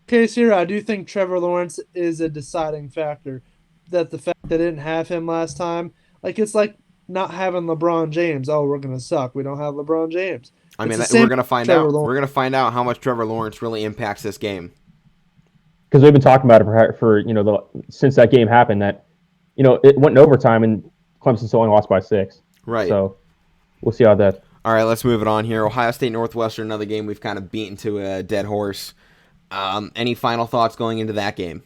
Case here, I do think Trevor Lawrence is a deciding factor. That the fact they didn't have him last time, like it's like not having LeBron James. Oh, we're gonna suck. We don't have LeBron James. I It's mean, the we're same gonna with find Trevor out. Lawrence. We're gonna find out how much Trevor Lawrence really impacts this game. Because we've been talking about it for since that game happened that it went in overtime and Clemson still only lost by 6. Right. So we'll see how that. All right, let's move it on here. Ohio State Northwestern, another game we've kind of beaten to a dead horse. Any final thoughts going into that game?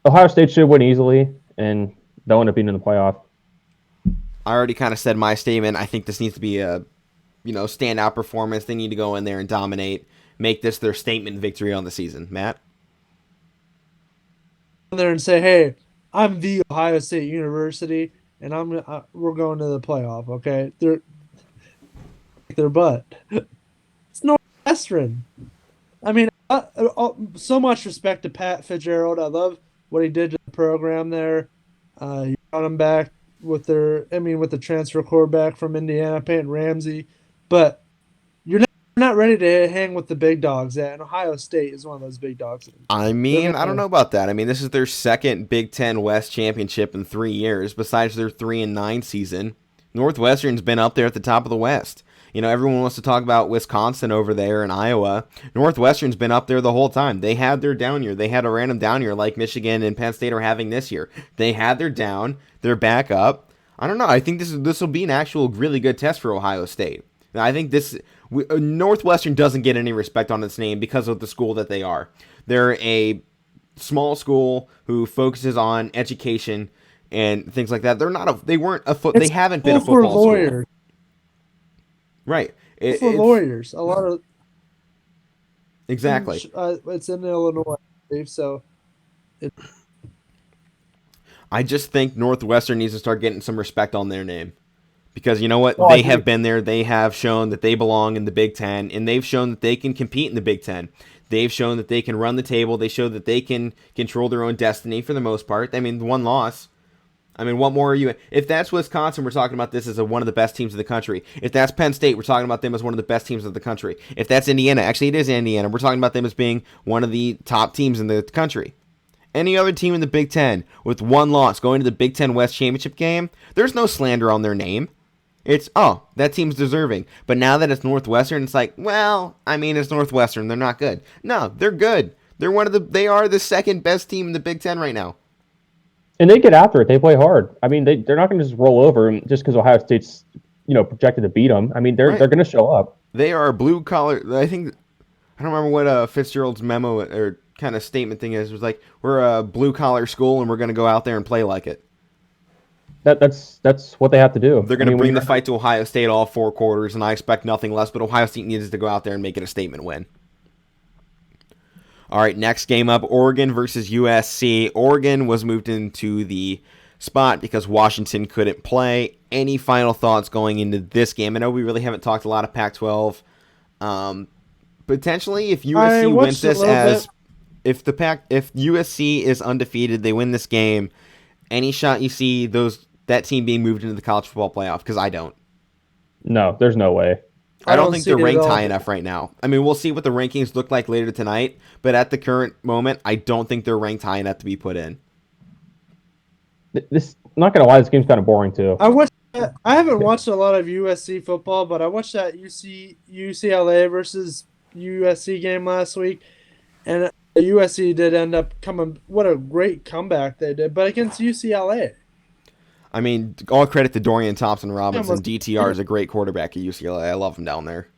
Ohio State should win easily, and they'll end up being in the playoff. I already kind of said my statement. I think this needs to be a standout performance. They need to go in there and dominate, make this their statement victory on the season. Matt? There and say, "Hey, I'm the Ohio State University, and we're going to the playoff." Okay, they're their butt. It's Northwestern. I mean, so much respect to Pat Fitzgerald. I love what he did to the program there. He brought them back with with the transfer quarterback from Indiana, Peyton Ramsey. But you're not ready to hang with the big dogs yet. And Ohio State is one of those big dogs. I They're mean, I don't gonna know about that. I mean, this is their second Big Ten West championship in 3 years, besides their 3-9 season. Northwestern's been up there at the top of the West. Everyone wants to talk about Wisconsin over there in Iowa. Northwestern's been up there the whole time. They had their down year. They had a random down year like Michigan and Penn State are having this year. They had their down. They're back up. I don't know. I think this will be an actual really good test for Ohio State. I think Northwestern doesn't get any respect on its name because of the school that they are. They're a small school who focuses on education and things like that. They haven't been a for football school. lawyers. Right. For lawyers, a lot of exactly. it's in Illinois, I believe, so I just think Northwestern needs to start getting some respect on their name. Because you know what? Oh, they have been there. They have shown that they belong in the Big Ten, and they've shown that they can compete in the Big Ten. They've shown that they can run the table. They show that they can control their own destiny for the most part. I mean, one loss. I mean, what more are you? If that's Wisconsin, we're talking about this as one of the best teams in the country. If that's Penn State, we're talking about them as one of the best teams of the country. If that's Indiana, actually it is Indiana, we're talking about them as being one of the top teams in the country. Any other team in the Big Ten with one loss going to the Big Ten West Championship game, there's no slander on their name. It's, that team's deserving. But now that it's Northwestern, it's like, well, I mean, it's Northwestern. They're not good. No, they're good. They are the second best team in the Big Ten right now. And they get after it. They play hard. I mean, they're not going to just roll over just because Ohio State's projected to beat them. I mean, they're going to show up. They are blue collar. I don't remember what Fitzgerald's memo or kind of statement thing is. It was like, we're a blue collar school and we're going to go out there and play like it. That's what they have to do. They're going to bring the fight to Ohio State all 4 quarters, and I expect nothing less. But Ohio State needs to go out there and make it a statement win. All right, next game up, Oregon versus USC. Oregon was moved into the spot because Washington couldn't play. Any final thoughts going into this game? I know we really haven't talked a lot of Pac-12. Potentially, if USC wins this if USC is undefeated, they win this game. Any shot you see that team being moved into the college football playoff? Because I don't. No, there's no way. I don't think they're ranked high enough right now. I mean, we'll see what the rankings look like later tonight, but at the current moment, I don't think they're ranked high enough to be put in. Not gonna lie, this game's kind of boring too. I haven't watched a lot of USC football, but I watched that UCLA versus USC game last week, and USC did end up coming. What a great comeback they did, but against UCLA. I mean, all credit to Dorian Thompson-Robinson. DTR is a great quarterback at UCLA. I love him down there.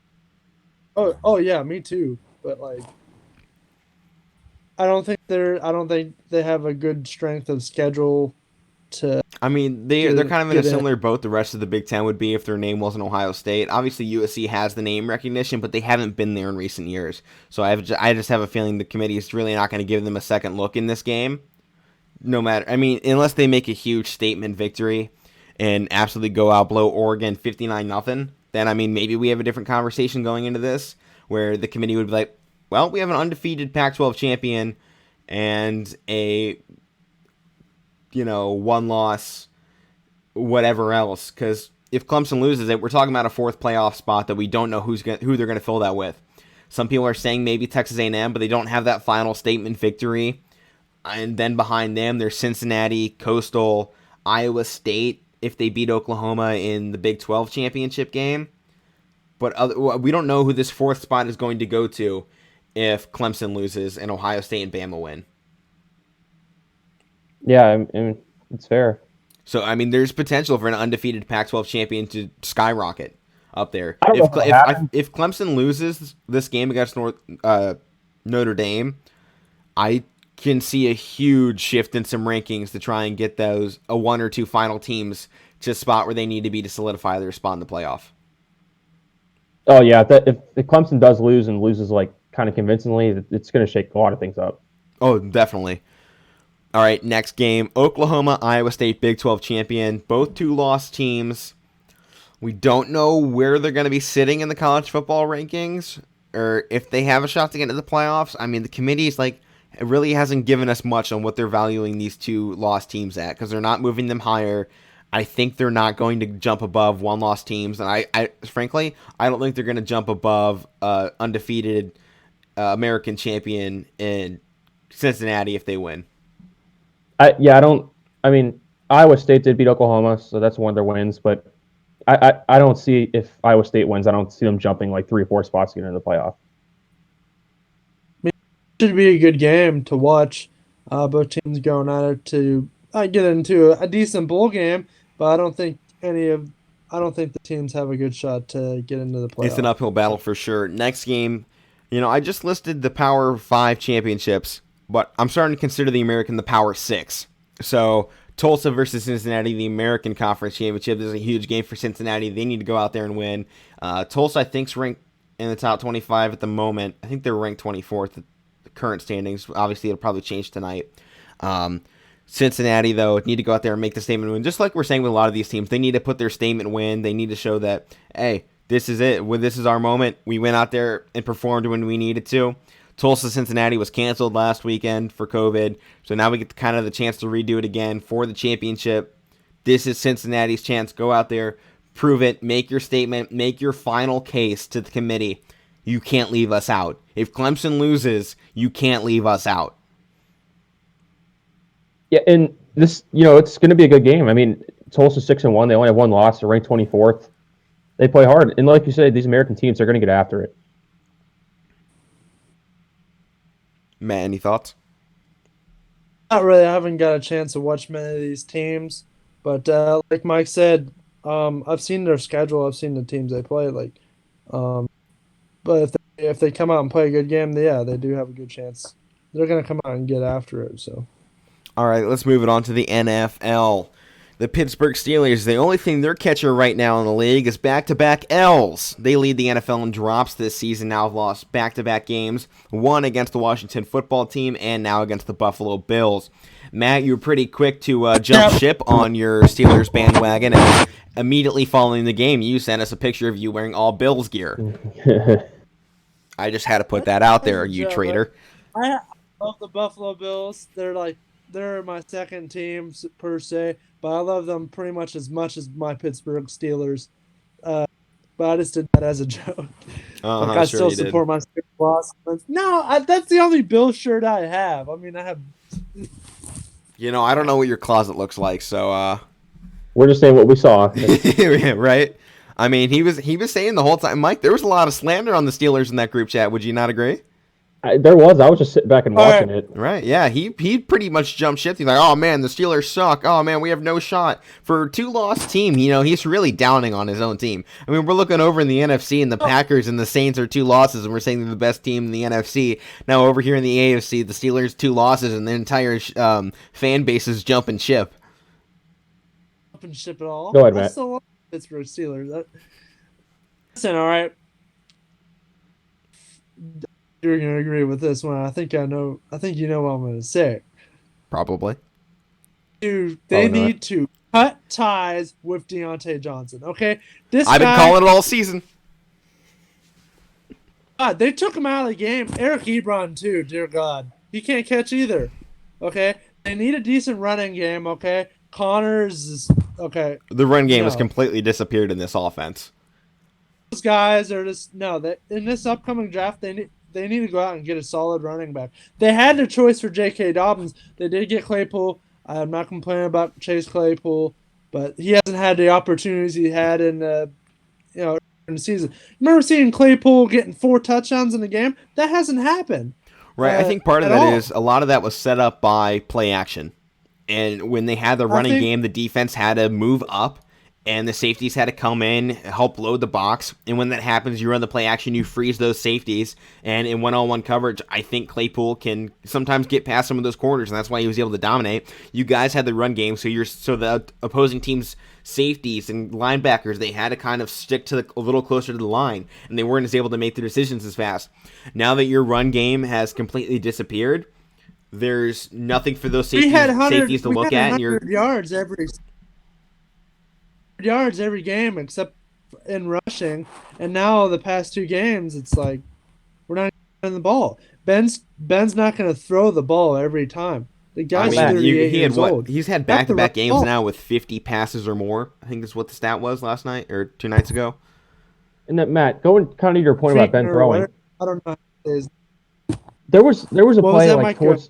Oh yeah, me too. But I don't think they have a good strength of schedule to. I mean, they're kind of in a similar boat the rest of the Big Ten would be if their name wasn't Ohio State. Obviously, USC has the name recognition, but they haven't been there in recent years. So I just have a feeling the committee is really not going to give them a second look in this game. No matter, I mean, unless they make a huge statement victory. and absolutely go out blow Oregon 59-0, then I mean maybe we have a different conversation going into this where the committee would be like, well, we have an undefeated Pac-12 champion and a one loss whatever else, because if Clemson loses it, we're talking about a fourth playoff spot that we don't know who they're going to fill that with. Some people are saying maybe Texas A&M, but they don't have that final statement victory. And then behind them, there's Cincinnati, Coastal, Iowa State if they beat Oklahoma in the Big 12 championship game. But we don't know who this fourth spot is going to go to if Clemson loses and Ohio State and Bama win. Yeah, I mean, it's fair. So, I mean, there's potential for an undefeated Pac-12 champion to skyrocket up there. I don't know If Clemson loses this game against Notre Dame, I can see a huge shift in some rankings to try and get those a one or two final teams to a spot where they need to be to solidify their spot in the playoff. Oh yeah, if Clemson does lose and loses like kind of convincingly, it's going to shake a lot of things up. Oh, definitely. All right, next game, Oklahoma, Iowa State, Big 12 champion. Both two-loss teams. We don't know where they're going to be sitting in the college football rankings or if they have a shot to get into the playoffs. I mean, the committee's like, it really hasn't given us much on what they're valuing these two-loss teams at because they're not moving them higher. I think they're not going to jump above one-loss teams, and I frankly, I don't think they're going to jump above undefeated American champion in Cincinnati if they win. I don't. I mean, Iowa State did beat Oklahoma, so that's one of their wins. But I don't see if Iowa State wins, I don't see them jumping like 3 or 4 spots to get into the playoff. It should be a good game to watch. Both teams going at it to get into a decent bowl game, but I don't think the teams have a good shot to get into the playoff. It's an uphill battle for sure. Next game, I just listed the Power 5 championships, but I'm starting to consider the American the Power 6. So Tulsa versus Cincinnati, the American Conference Championship. This is a huge game for Cincinnati. They need to go out there and win. Tulsa, I think, is ranked in the top 25 at the moment. I think they're ranked 24th at the current standings. Obviously, it'll probably change tonight. Cincinnati, though, need to go out there and make the statement win. Just like we're saying with a lot of these teams, they need to put their statement win. They need to show that, hey, this is it. This is our moment. We went out there and performed when we needed to. Tulsa Cincinnati was canceled last weekend for COVID, so now we get kind of the chance to redo it again for the championship. This is Cincinnati's chance. Go out there, prove it, make your statement, make your final case to the committee. You can't leave us out. If Clemson loses, you can't leave us out. Yeah, and this, it's going to be a good game. I mean, Tulsa's 6-1. They only have 1 loss. They're ranked 24th. They play hard, and like you said, these American teams are going to get after it. Matt, any thoughts? Not really. I haven't got a chance to watch many of these teams, but like Mike said, I've seen their schedule. I've seen the teams they play. But if they come out and play a good game, they do have a good chance. They're gonna come out and get after it. So, all right, let's move it on to the NFL. The Pittsburgh Steelers, the only thing they're catching right now in the league is back-to-back L's. They lead the NFL in drops this season, now have lost back-to-back games, one against the Washington football team and now against the Buffalo Bills. Matt, you were pretty quick to jump ship on your Steelers bandwagon, and immediately following the game, you sent us a picture of you wearing all Bills gear. I just had to put that out there, you traitor. I love the Buffalo Bills. They're my second team per se, but I love them pretty much as my Pittsburgh Steelers. But I just did that as a joke. I still support my Steelers. No, that's the only Bill shirt I have. I mean, I have. I don't know what your closet looks like, so. We're just saying what we saw. Right? I mean, he was saying the whole time, Mike, there was a lot of slander on the Steelers in that group chat. Would you not agree? There was. I was just sitting back and watching it. Right, yeah. He pretty much jumped ship. He's like, oh, man, the Steelers suck. Oh, man, we have no shot. For a 2-loss team, he's really downing on his own team. I mean, we're looking over in the NFC, and the Packers and the Saints are 2 losses, and we're saying they're the best team in the NFC. Now, over here in the AFC, the Steelers 2 losses, and the entire fan base is jumping ship. Jumping ship at all? Go ahead, Matt. I still love Pittsburgh Steelers. Listen, all right. You're gonna agree with this one. I think you know what I'm gonna say. Probably. They need to cut ties with Deontay Johnson. Okay, this I've been guy. calling it all season. God, they took him out of the game. Eric Ebron too. Dear God, he can't catch either. Okay, they need a decent running game. Okay, Connors is okay. The run game has No, completely disappeared in this offense. those guys are just no. That in this upcoming draft, they need to go out and get a solid running back. They had their choice for J.K. Dobbins. They did get Claypool. I'm not complaining about Chase Claypool, but he hasn't had the opportunities he had in the season. Remember seeing Claypool getting 4 touchdowns in the game? That hasn't happened Right. I think part of at that all. is a lot of that was set up by play action. And when they had the I running think game, the defense had to move up and the safeties had to come in, help load the box. And when that happens, you run the play action, you freeze those safeties. And in one-on-one coverage, I think Claypool can sometimes get past some of those corners, and that's why he was able to dominate. You guys had the run game, so the opposing team's safeties and linebackers, they had to kind of stick to a little closer to the line, and they weren't as able to make their decisions as fast. Now that your run game has completely disappeared, there's nothing for those safeties to look at, and you're 100 yards every game except in rushing. And now the past 2 games, it's like we're not getting the ball. Ben's not going to throw the ball every time. The I guy's mean, 38 he had years old. He's had You have to run back-to-back the games ball. now with 50 passes or more. I think that's what the stat was last night or 2 nights ago. And that Matt, going kind of your point about Ben Or throwing, whatever. I don't know. How it is. there was a What was play that, like Mike? towards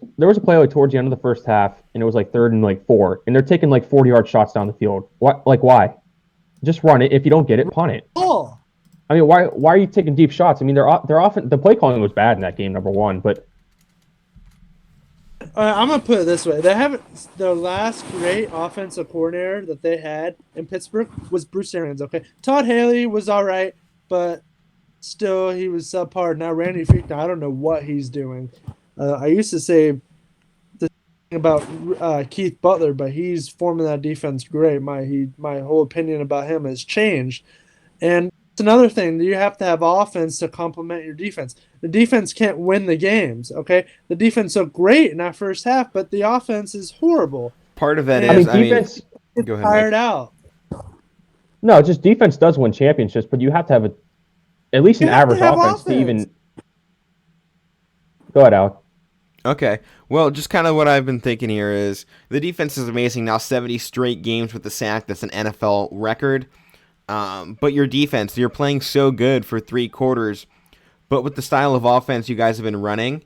the end of the first half, and it was like 3rd and 4, and they're taking like 40-yard shots down the field. What? Like why? Just run it. If you don't get it, punt it. Oh, I mean, why are you taking deep shots? I mean, they're often the play calling was bad in that game, number one, but I'm gonna put it this way: they haven't. The last great offensive coordinator that they had in Pittsburgh was Bruce Arians. Okay, Todd Haley was all right, but still he was subpar. Now Randy Fichtner, I don't know what he's doing. I used to say the thing about Keith Butler, but he's forming that defense great. My whole opinion about him has changed, and it's another thing. You have to have offense to complement your defense. The defense can't win the games. Okay, the defense looked great in that first half, but the offense is horrible. Part of that And is, defense. go ahead, Tired Mike. out. No, just defense does win championships, but you have to have at least an You have to average have offense to offense. even. Go ahead, Alec. Okay. Well, just kind of what I've been thinking here is the defense is amazing now, 70 straight games with the sack. That's an NFL record. But your defense, you're playing so good for 3 quarters, but with the style of offense you guys have been running,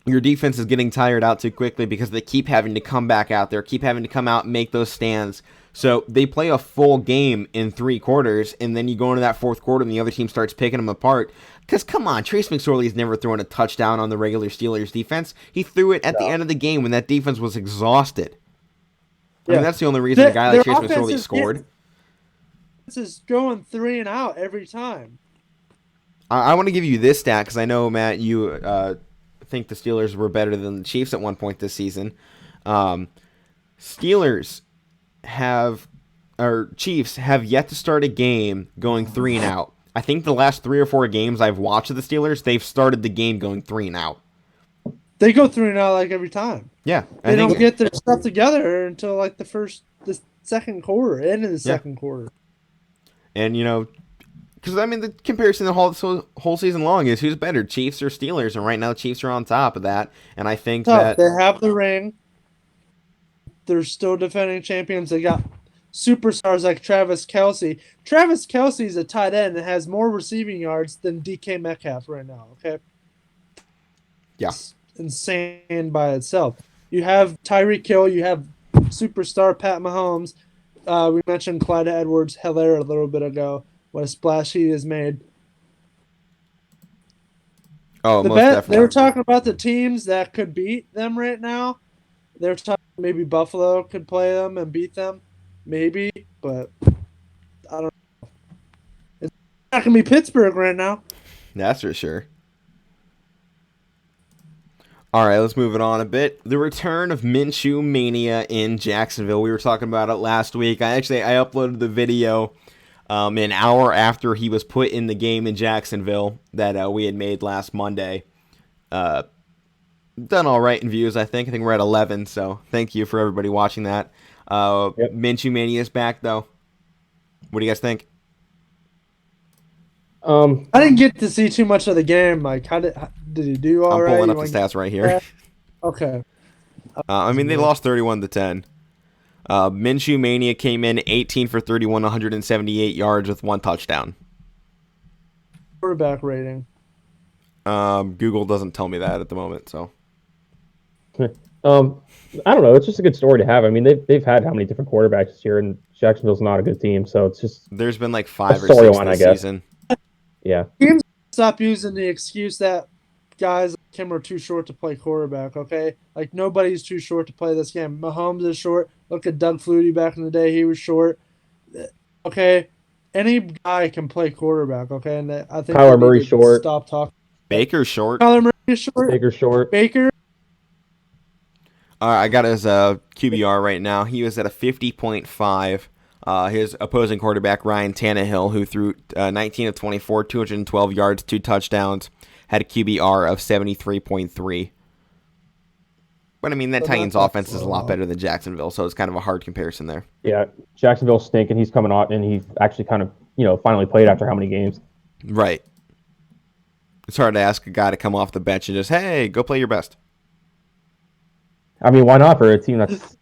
your defense is getting tired out too quickly because they keep having to come back out there, keep having to come out and make those stands. So they play a full game in 3 quarters, and then you go into that 4th quarter and the other team starts picking them apart. Because, come on, Trace McSorley's never thrown a touchdown on the regular Steelers defense. He threw it at the end of the game when that defense was exhausted. I mean, that's the only reason a guy like Trace McSorley scored. This is going 3 and out every time. I want to give you this stat because I know, Matt, you think the Steelers were better than the Chiefs at one point this season. Steelers Chiefs have yet to start a game going 3 and out. I think the last 3 or 4 games I've watched of the Steelers, they've started the game going 3 and out. They go 3 and out like every time. Yeah, They don't get their stuff together until like the second quarter, end of the second quarter. And because I mean the comparison the whole season long is who's better, Chiefs or Steelers, and right now Chiefs are on top of that. And I think that they have the ring. They're still defending champions. They got superstars like Travis Kelce. Travis Kelce is a tight end and has more receiving yards than DK Metcalf right now. Okay. Yeah. It's insane by itself. You have Tyreek Hill. You have superstar Pat Mahomes. We mentioned Clyde Edwards-Helaire a little bit ago. What a splash he has made. most definitely. They were talking about the teams that could beat them right now. They're talking maybe Buffalo could play them and beat them. Maybe, but I don't know. It's not going to be Pittsburgh right now. That's for sure. All right, let's move it on a bit. The return of Minshew Mania in Jacksonville. We were talking about it last week. I uploaded the video an hour after he was put in the game in Jacksonville that we had made last Monday. Done all right in views, I think. I think we're at 11, so thank you for everybody watching that. Yep. Minshew Mania is back, though. What do you guys think? I didn't get to see too much of the game. Like, did he do all I'm right? pulling You up the want stats right here. that? Okay. I mean, they lost 31-10. Minshew Mania came in 18 for 31, 178 yards with 1 touchdown. Quarterback rating. Google doesn't tell me that at the moment, so. I don't know. It's just a good story to have. I mean, they've had how many different quarterbacks this year, and Jacksonville's not a good team, so it's just There's been like a 5 or 6 storyline, I this guess. season. Yeah. Teams stop using the excuse that guys like him are too short to play quarterback. Okay, like nobody's too short to play this game. Mahomes is short. Look at Doug Flutie back in the day; he was short. Okay, any guy can play quarterback. Okay, and I think Kyler they need Murray to short. stop talking. Baker's short. Kyler Murray is short. Baker short. Baker. I got his QBR right now. He was at a 50.5. His opposing quarterback, Ryan Tannehill, who threw 19 of 24, 212 yards, 2 touchdowns, had a QBR of 73.3. But, I mean, that So Titans that's offense is a lot better than Jacksonville, so it's kind of a hard comparison there. Yeah. Jacksonville's stinking. He's coming on, and he actually kind of, finally played after how many games? Right. It's hard to ask a guy to come off the bench and just, hey, go play your best. I mean, why not for a team that's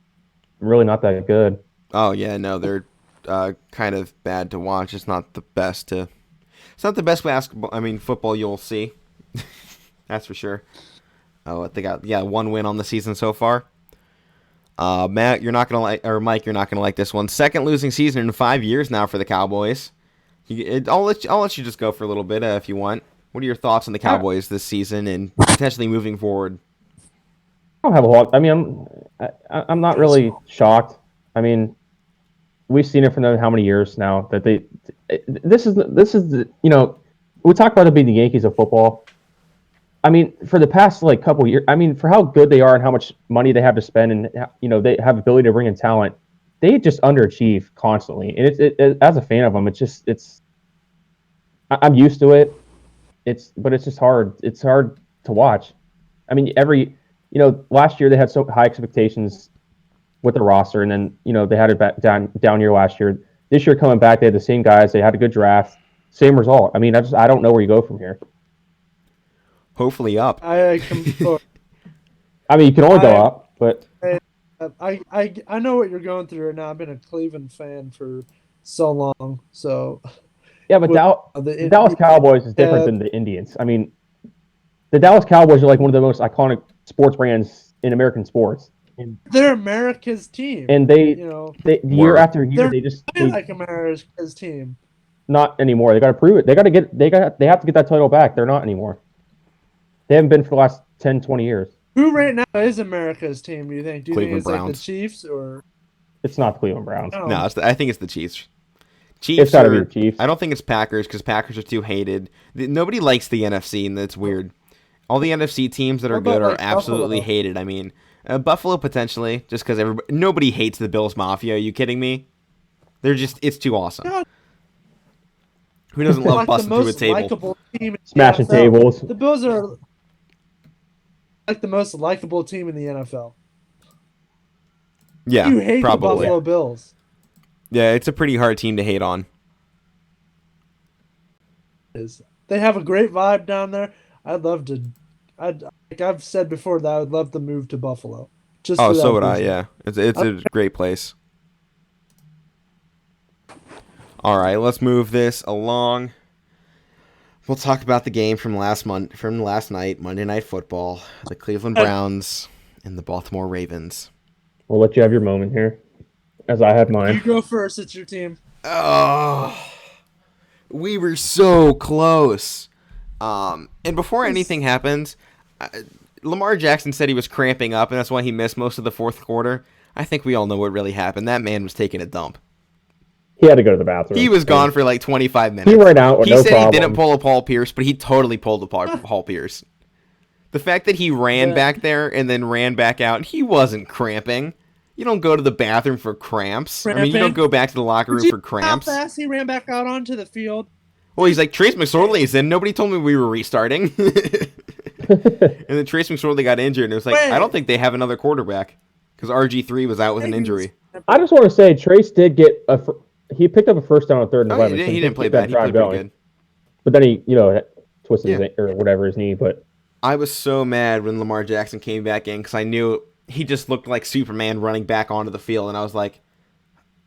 really not that good? Oh, yeah, no, they're kind of bad to watch. It's not the best to... It's not the best football you'll see. That's for sure. Oh, they got 1 win on the season so far. Matt, you're not gonna like, or Mike, you're not gonna like this one. Second losing season in 5 years now for the Cowboys. I'll let you just go for a little bit if you want. What are your thoughts on the Cowboys this season and potentially moving forward? I don't have a lot. I mean, I'm not really shocked. I mean, we've seen it for how many years now that this is we talk about it being the Yankees of football. I mean, for the past couple years, I mean, for how good they are and how much money they have to spend, and they have ability to bring in talent, they just underachieve constantly. And it as a fan of them, I'm used to it. But it's just hard. It's hard to watch. I mean, last year they had so high expectations with the roster, and then they had a down year last year. This year coming back, they had the same guys. They had a good draft, same result. I mean, I don't know where you go from here. Hopefully up. I mean, you can only go up, but I know what you're going through right now. I've been a Cleveland fan for so long, so yeah, but the Dallas Cowboys is different than the Indians. I mean, the Dallas Cowboys are like one of the most iconic sports brands in American sports. And they're America's team, and they year after year they like America's team. Not anymore. They got to prove it. They have to get that title back. They're not anymore. They haven't been for the last 10, 20 years. Who right now is America's team? Do you think? Cleveland it's Browns. Like the Chiefs or? It's not the Cleveland Browns. No, I think it's the Chiefs. It's got to be the Chiefs. I don't think it's Packers because Packers are too hated. Nobody likes the NFC, and that's weird. All the NFC teams that are good are absolutely hated. I mean, Buffalo potentially, just because nobody hates the Bills Mafia. Are you kidding me? It's too awesome. God. Who doesn't love busting through a table? Smashing tables. The Bills are like the most likable team in the NFL. Yeah, you hate probably. the Buffalo Bills. Yeah, it's a pretty hard team to hate on. They have a great vibe down there. I'd love to. Like I've said before that I would love to move to Buffalo. So would I. Yeah, it's a great place. All right, let's move this along. We'll talk about the game from last night, Monday Night Football, the Cleveland Browns and the Baltimore Ravens. We'll let you have your moment here, as I have mine. You go first. It's your team. Oh, we were so close. And before anything happens, Lamar Jackson said he was cramping up, and that's why he missed most of the fourth quarter. I think we all know what really happened. That man was taking a dump. He had to go to the bathroom. He was gone for like 25 minutes. He ran out with no problem. He said he didn't pull a Paul Pierce, but he totally pulled a Paul Pierce. The fact that he ran back there and then ran back out, he wasn't cramping. You don't go to the bathroom for cramps. I mean, you don't go back to the locker room for cramps. How fast he ran back out onto the field? Well, he's like, Trace McSorley's in. Nobody told me we were restarting. And then Trace McSorley got injured, and it was like, I don't think they have another quarterback. because RG3 was out with an injury. I just want to say Trace did get he picked up a first down on 3rd and Oh, 11. he didn't play keep bad. that He drive played pretty going. good. But then he, twisted Yeah. his or whatever his knee. But I was so mad when Lamar Jackson came back in because I knew he just looked like Superman running back onto the field, and I was like,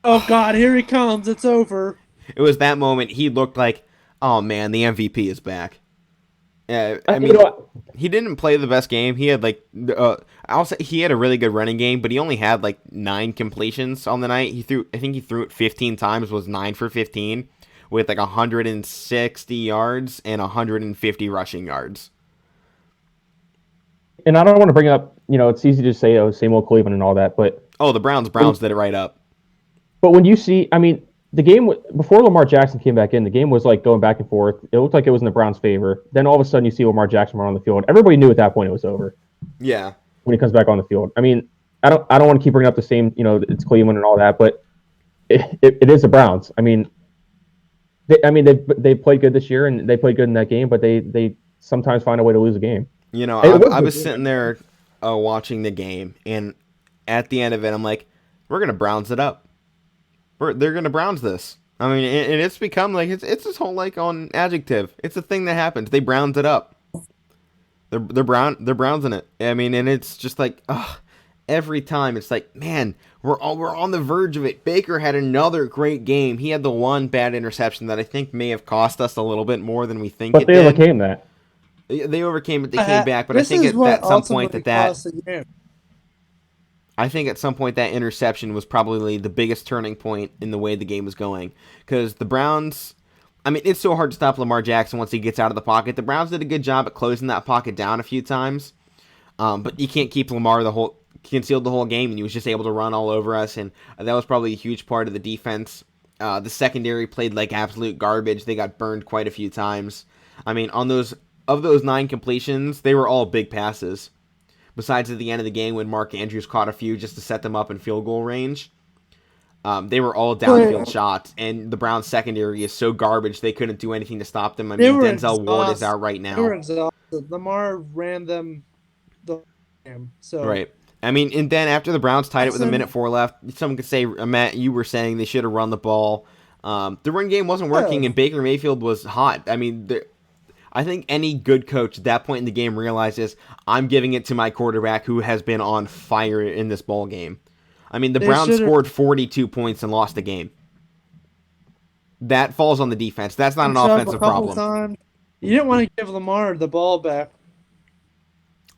Oh God, here he comes! It's over. it was that moment he looked like, oh man, the MVP is back. I you mean, know what? he didn't play the best game. He had I'll say he had a really good running game, but he only had like 9 completions on the night. I think he threw it 15 times, was 9 for 15, with like 160 yards and 150 rushing yards. And I don't want to bring up, it's easy to say, oh, same old Cleveland and all that, but Oh, the Browns did it right up. But when you see, I mean, the game before Lamar Jackson came back in, the game was like going back and forth. It looked like it was in the Browns' favor. Then all of a sudden, you see Lamar Jackson run on the field. Everybody knew at that point it was over. Yeah. When he comes back on the field, I mean, I don't want to keep bringing up the same, it's Cleveland and all that, but it is the Browns. I mean, they played good this year and they played good in that game, but they sometimes find a way to lose a game. I was sitting there watching the game, and at the end of it, I'm like, we're gonna Browns it up. They're gonna Browns this. I mean, and it's become like it's this whole like on adjective. It's a thing that happens. They Browns it up. They're Brownsing it. I mean, and it's just like, every time it's like, man, we're on the verge of it. Baker had another great game. He had the one bad interception that I think may have cost us a little bit more than we think. But they overcame that. They overcame it. They came back. But I think at some point I think at some point that interception was probably the biggest turning point in the way the game was going. Because the Browns, I mean, it's so hard to stop Lamar Jackson once he gets out of the pocket. The Browns did a good job at closing that pocket down a few times. But you can't keep Lamar concealed the whole game, and he was just able to run all over us. And that was probably a huge part of the defense. The secondary played like absolute garbage. They got burned quite a few times. I mean, of those 9 completions, they were all big passes. Besides at the end of the game when Mark Andrews caught a few just to set them up in field goal range. They were all downfield shots, and the Browns secondary is so garbage they couldn't do anything to stop them. I mean, Denzel Ward is out right now. They were exhausted. Lamar ran them the game. So right. I mean, and then after the Browns tied it with 1:04 left, someone could say, Matt, you were saying they should have run the ball. The run game wasn't working, and Baker Mayfield was hot. I mean, I think any good coach at that point in the game realizes I'm giving it to my quarterback who has been on fire in this ball game. I mean, the Browns scored 42 points and lost the game. That falls on the defense. That's not an offensive problem. You didn't want to give Lamar the ball back.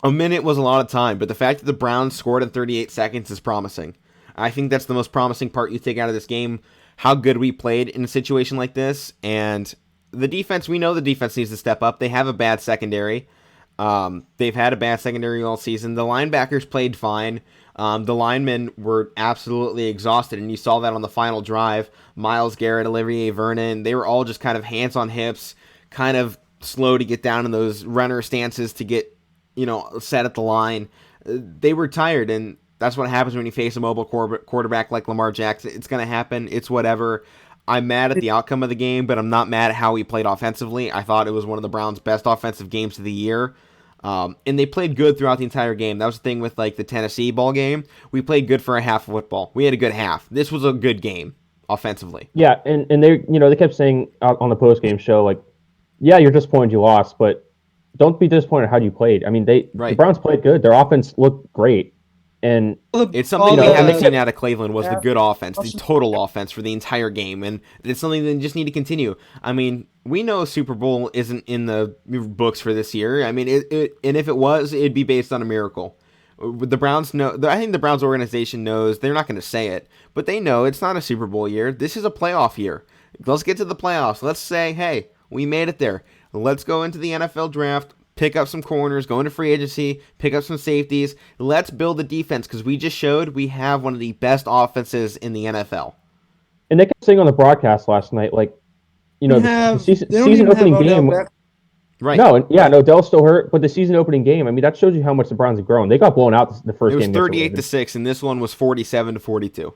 A minute was a lot of time, but the fact that the Browns scored in 38 seconds is promising. I think that's the most promising part you take out of this game, how good we played in a situation like this, and the defense, we know the defense needs to step up. They have a bad secondary. They've had a bad secondary all season. The linebackers played fine. The linemen were absolutely exhausted, and you saw that on the final drive. Myles Garrett, Olivier Vernon, they were all just kind of hands on hips, kind of slow to get down in those runner stances to get, set at the line. They were tired, and that's what happens when you face a mobile quarterback like Lamar Jackson. It's going to happen. It's whatever. I'm mad at the outcome of the game, but I'm not mad at how he played offensively. I thought it was one of the Browns' best offensive games of the year. And they played good throughout the entire game. That was the thing with like the Tennessee ball game. We played good for a half of football. We had a good half. This was a good game offensively. Yeah, and they kept saying on the post-game show, like, yeah, you're disappointed you lost, but don't be disappointed how you played. I mean, the Browns played good. Their offense looked great. And it's something we haven't seen out of Cleveland was the good offense, the total offense for the entire game, and it's something they just need to continue. I mean, we know Super Bowl isn't in the books for this year. I mean, and if it was, it'd be based on a miracle. The Browns know. I think the Browns organization knows. They're not going to say it, but they know it's not a Super Bowl year. This is a playoff year. Let's get to the playoffs. Let's say, hey, we made it there. Let's go into the NFL draft. Pick up some corners, go into free agency, pick up some safeties. Let's build the defense because we just showed we have one of the best offenses in the NFL. And they kept saying on the broadcast last night, like, the season opening game. Right. No, Odell's still hurt, but the season opening game, I mean, that shows you how much the Browns have grown. They got blown out the first game. It was 38-6, and this one was 47-42.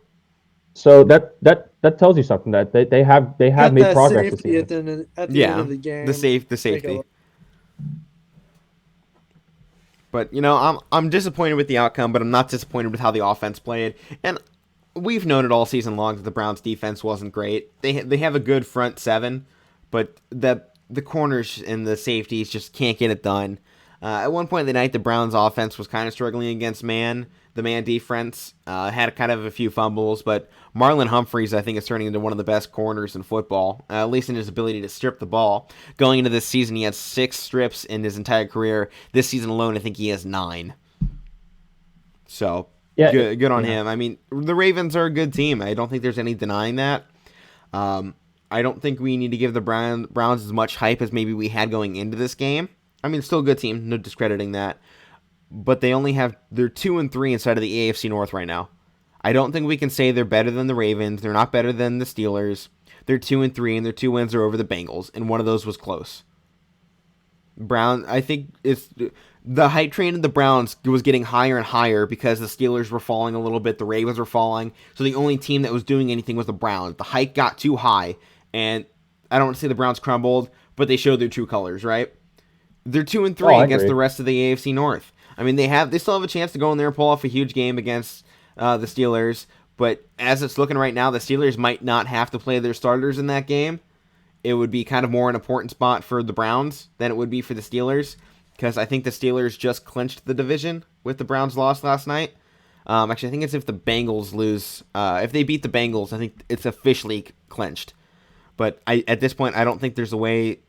So that tells you something that they have made progress this season. At the end of the game. The safety. But I'm disappointed with the outcome, but I'm not disappointed with how the offense played. And we've known it all season long that the Browns' defense wasn't great. They have a good front seven, but the corners and the safeties just can't get it done. At one point in the night, the Browns' offense was kind of struggling against man. The man defense had kind of a few fumbles, but Marlon Humphreys, I think, is turning into one of the best corners in football, at least in his ability to strip the ball. Going into this season, he had 6 strips in his entire career. This season alone, I think he has 9. So, Yeah, good on him. I mean, the Ravens are a good team. I don't think there's any denying that. I don't think we need to give the Browns as much hype as maybe we had going into this game. I mean, still a good team, no discrediting that. But they're 2-3 inside of the AFC North right now. I don't think we can say they're better than the Ravens. They're not better than the Steelers. They're 2-3, and their 2 wins are over the Bengals, and one of those was close. I think it's the hype train of the Browns was getting higher and higher because the Steelers were falling a little bit, the Ravens were falling. So the only team that was doing anything was the Browns. The hype got too high, and I don't want to say the Browns crumbled, but they showed their true colors, right? They're 2-3 against the rest of the AFC North. I mean, they still have a chance to go in there and pull off a huge game against the Steelers, but as it's looking right now, the Steelers might not have to play their starters in that game. It would be kind of more an important spot for the Browns than it would be for the Steelers, because I think the Steelers just clinched the division with the Browns' loss last night. Actually, I think it's if the Bengals lose. If they beat the Bengals, I think it's officially clinched. But at this point, I don't think there's a way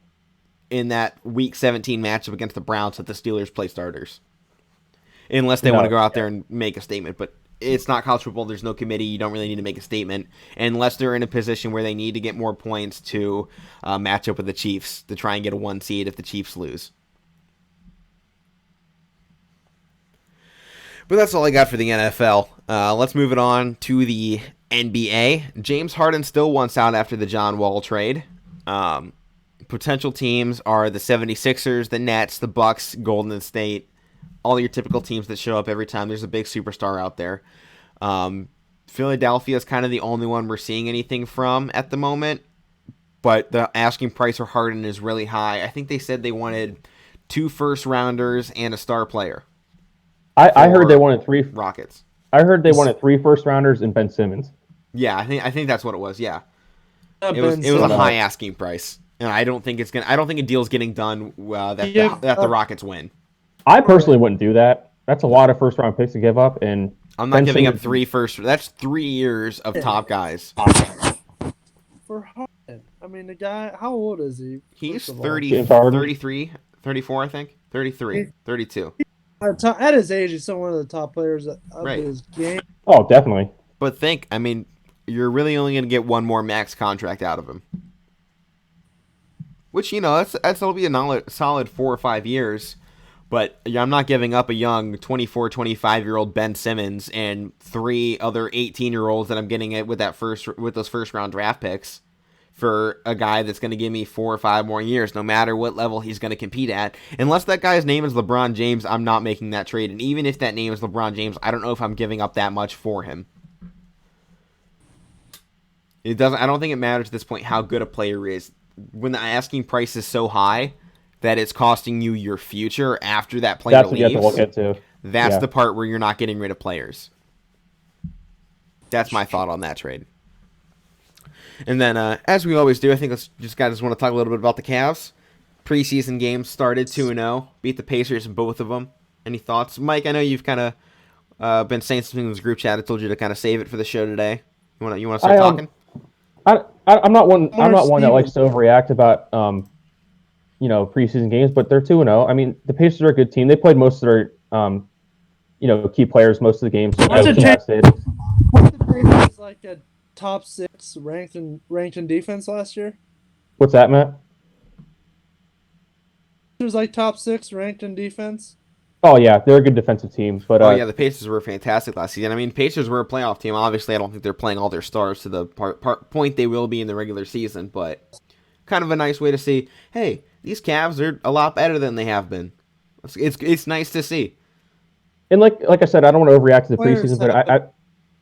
in that Week 17 matchup against the Browns that the Steelers play starters. Unless they want to go out there and make a statement. But it's not college football. There's no committee. You don't really need to make a statement unless they're in a position where they need to get more points to match up with the Chiefs to try and get a 1 seed if the Chiefs lose. But that's all I got for the NFL. Let's move it on to the NBA. James Harden still wants out after the John Wall trade. Potential teams are the 76ers, the Nets, the Bucks, Golden State. All your typical teams that show up every time there's a big superstar out there. Philadelphia is kind of the only one we're seeing anything from at the moment, but the asking price for Harden is really high. I think they said they wanted 2 first-rounders and a star player. I heard they wanted 3 Rockets. I heard they wanted 3 first-rounders and Ben Simmons. Yeah, I think that's what it was. Yeah, it was Ben a high asking price, and I don't think a deal's getting done that the Rockets win. I personally wouldn't do that. That's a lot of first-round picks to give up, and I'm not giving up 3 first. That's 3 years of top guys. For Harden, I mean, the guy, how old is he? He's First of all? 30, 33, 34, I think. 33, 32. At his age, he's still one of the top players of Right. his game. Oh, definitely. But I mean, you're really only going to get one more max contract out of him. Which, that'll be a solid 4 or 5 years. But I'm not giving up a young 24, 25-year-old Ben Simmons and 3 other 18-year-olds that I'm getting it with those first-round draft picks for a guy that's going to give me 4 or 5 more years, no matter what level he's going to compete at. Unless that guy's name is LeBron James, I'm not making that trade. And even if that name is LeBron James, I don't know if I'm giving up that much for him. I don't think it matters at this point how good a player is. When the asking price is so high that it's costing you your future after that player That's leaves. what you have to look at too. That's the part where you're not getting rid of players. That's my thought on that trade. And then, as we always do, I think let's just want to talk a little bit about the Cavs. Preseason games started 2-0, beat the Pacers in both of them. Any thoughts, Mike? I know you've kind of been saying something in this group chat. I told you to kind of save it for the show today. You want to start talking? I'm not one that likes to overreact about preseason games, but they're 2-0. I mean, the Pacers are a good team. They played most of their key players most of the games. Was the Pacers like a top 6 ranked in defense last year? What's that, Matt? It was like top 6 ranked in defense. Oh yeah, they're a good defensive team. But the Pacers were fantastic last season. I mean, Pacers were a playoff team. Obviously, I don't think they're playing all their stars to the point they will be in the regular season, but kind of a nice way to see, hey, these Cavs are a lot better than they have been. It's nice to see. And like I said, I don't want to overreact to the preseason, but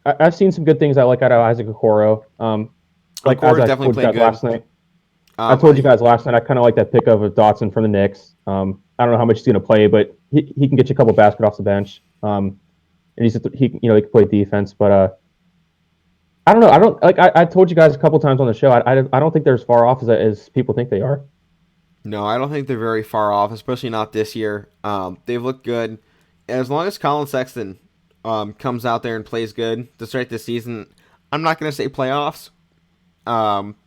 I've seen some good things I like out of Isaac Okoro. Okoro definitely played good last night. I told you guys last night I kind of like that pick of Dotson from the Knicks. I don't know how much he's going to play, but he can get you a couple baskets off the bench. And he can play defense, but I don't know. I don't like. I told you guys a couple times on the show. I don't think they're as far off as people think they are. No, I don't think they're very far off, especially not this year. They've looked good. As long as Colin Sexton comes out there and plays good to start this season, I'm not going to say playoffs,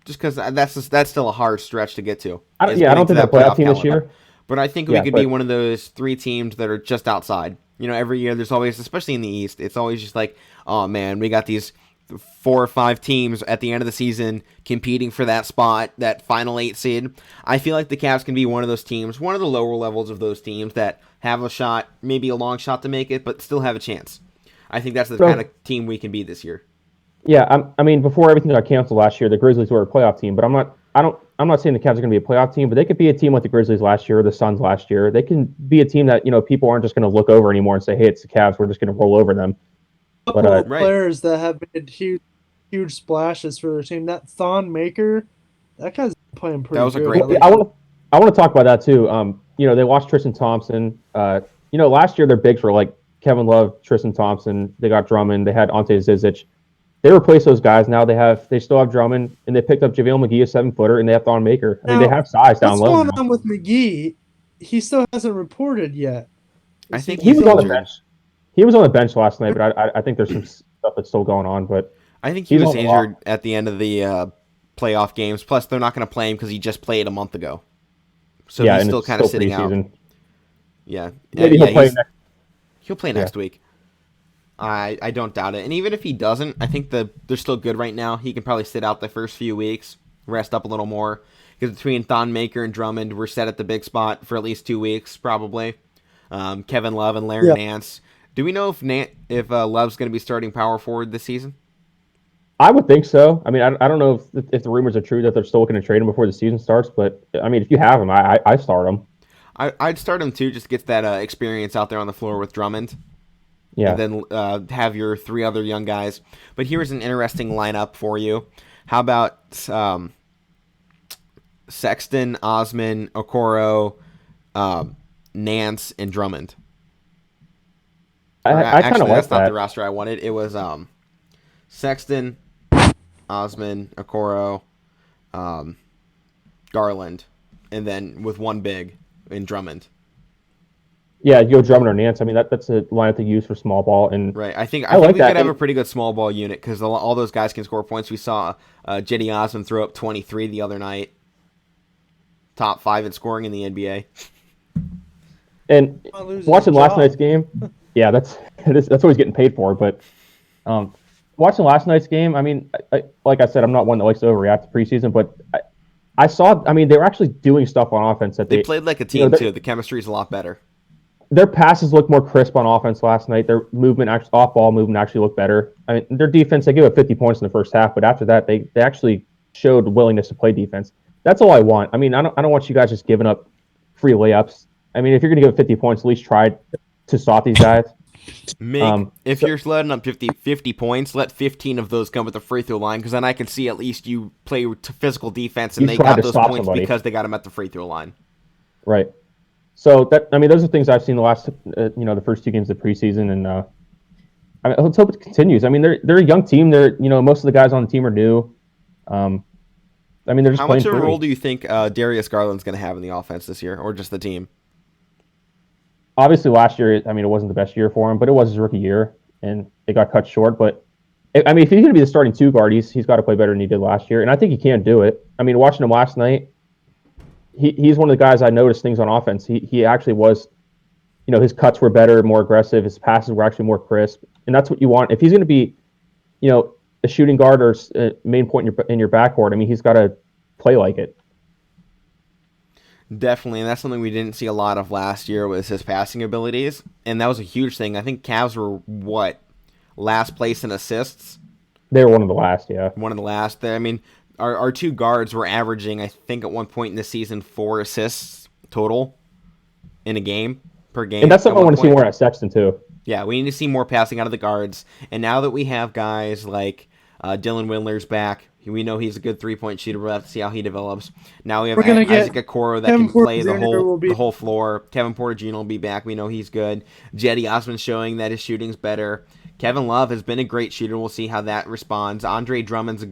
just because that's still a hard stretch to get to. I don't think they're a playoff team this year. But I think we could be one of those 3 teams that are just outside. Every year there's always, especially in the East, it's always just like, oh man, we got these 4 or 5 teams at the end of the season competing for that spot, that final 8 seed. I feel like the Cavs can be one of those teams, one of the lower levels of those teams that have a shot, maybe a long shot to make it, but still have a chance. I think that's the kind of team we can be this year. Yeah, I mean, before everything got canceled last year, the Grizzlies were a playoff team, but I'm not saying the Cavs are going to be a playoff team, but they could be a team like the Grizzlies last year or the Suns last year. They can be a team that, people aren't just going to look over anymore and say, hey, it's the Cavs, we're just going to roll over them. A couple of players that have made huge splashes for their team. That Thon Maker, that guy's playing pretty good. That was a great pick. I want to talk about that too. They lost Tristan Thompson. Last year their bigs were like Kevin Love, Tristan Thompson. They got Drummond. They had Ante Zizic. They replaced those guys. Now they still have Drummond, and they picked up JaVale McGee, a 7-footer, and they have Thon Maker. I mean, they have size down low. What's going on with McGee? He still hasn't reported yet. I think he was on the bench. He was on the bench last night, but I think there's some stuff that's still going on. But I think he was injured at the end of the playoff games. Plus, they're not going to play him because he just played a month ago. So he's still kind of sitting out. Yeah. Maybe he'll play next week. I don't doubt it. And even if he doesn't, I think they're still good right now. He can probably sit out the first few weeks, rest up a little more. Because between Thon Maker and Drummond, we're set at the big spot for at least 2 weeks, probably. Kevin Love and Larry Nance. Do we know if Love's going to be starting power forward this season? I would think so. I mean, I don't know if the rumors are true that they're still looking to trade him before the season starts, but I mean, if you have him, I start him. I'd start him too, just to get that experience out there on the floor with Drummond. Yeah. And then have your 3 other young guys. But here's an interesting lineup for you. How about Sexton, Osman, Okoro, Nance, and Drummond? I kind of like that's that. not the roster I wanted. It was Sexton, Osman, Okoro, Garland, and then with 1 big in Drummond. Yeah, you go Drummond or Nance. I mean, that's a lineup to use for small ball. And right. I think like we that. could have a pretty good small ball unit because all those guys can score points. We saw Jetty Osman throw up 23 the other night. Top 5 in scoring in the NBA. And watching last night's game, yeah, that's what he's getting paid for. But watching last night's game, I mean, like I said, I'm not one that likes to overreact to preseason, but I saw. I mean, they were actually doing stuff on offense that they played like a team too. The chemistry is a lot better. Their passes looked more crisp on offense last night. Their movement, off-ball movement, actually looked better. I mean, their defense, they gave up 50 points in the first half, but after that, they actually showed willingness to play defense. That's all I want. I mean, I don't want you guys just giving up free layups. I mean, if you're going to give 50 points, at least try to stop these guys. If you're letting up 50 points, let 15 of those come with the free throw line, because then I can see at least you play physical defense and they got those points because they got them at the free throw line. Right. So those are things I've seen the last, the first 2 games of the preseason, and let's hope it continues. I mean, they're a young team. They're, most of the guys on the team are new. I mean, they're just how playing much of a free. role do you think Darius Garland's going to have in the offense this year, or just the team? Obviously, last year, I mean, it wasn't the best year for him, but it was his rookie year, and it got cut short. But I mean, if he's going to be the starting 2 guard, he's got to play better than he did last year, and I think he can do it. I mean, watching him last night. He's one of the guys I noticed things on offense. He actually was, his cuts were better, more aggressive. His passes were actually more crisp, and that's what you want. If he's going to be, a shooting guard or a main point in your backcourt, I mean, he's got to play like it. Definitely, and that's something we didn't see a lot of last year was his passing abilities, and that was a huge thing. I think Cavs were last place in assists. They were one of the last, yeah. One of the last. I mean. Our 2 guards were averaging, I think, at one point in the season, 4 assists total in a game per game. And that's something I want to see more at Sexton too. Yeah, we need to see more passing out of the guards. And now that we have guys like Dylan Windler's back, We know he's a good 3-point shooter. We'll have to see how he develops. Now we have We're gonna Isaac get Okoro that Kevin can Porter play Jr. will be the whole floor. Kevin Porter Jr. will be back. We know he's good. Jetty Osman showing that his shooting's better. Kevin Love has been a great shooter. We'll see how that responds. Andre Drummond's, he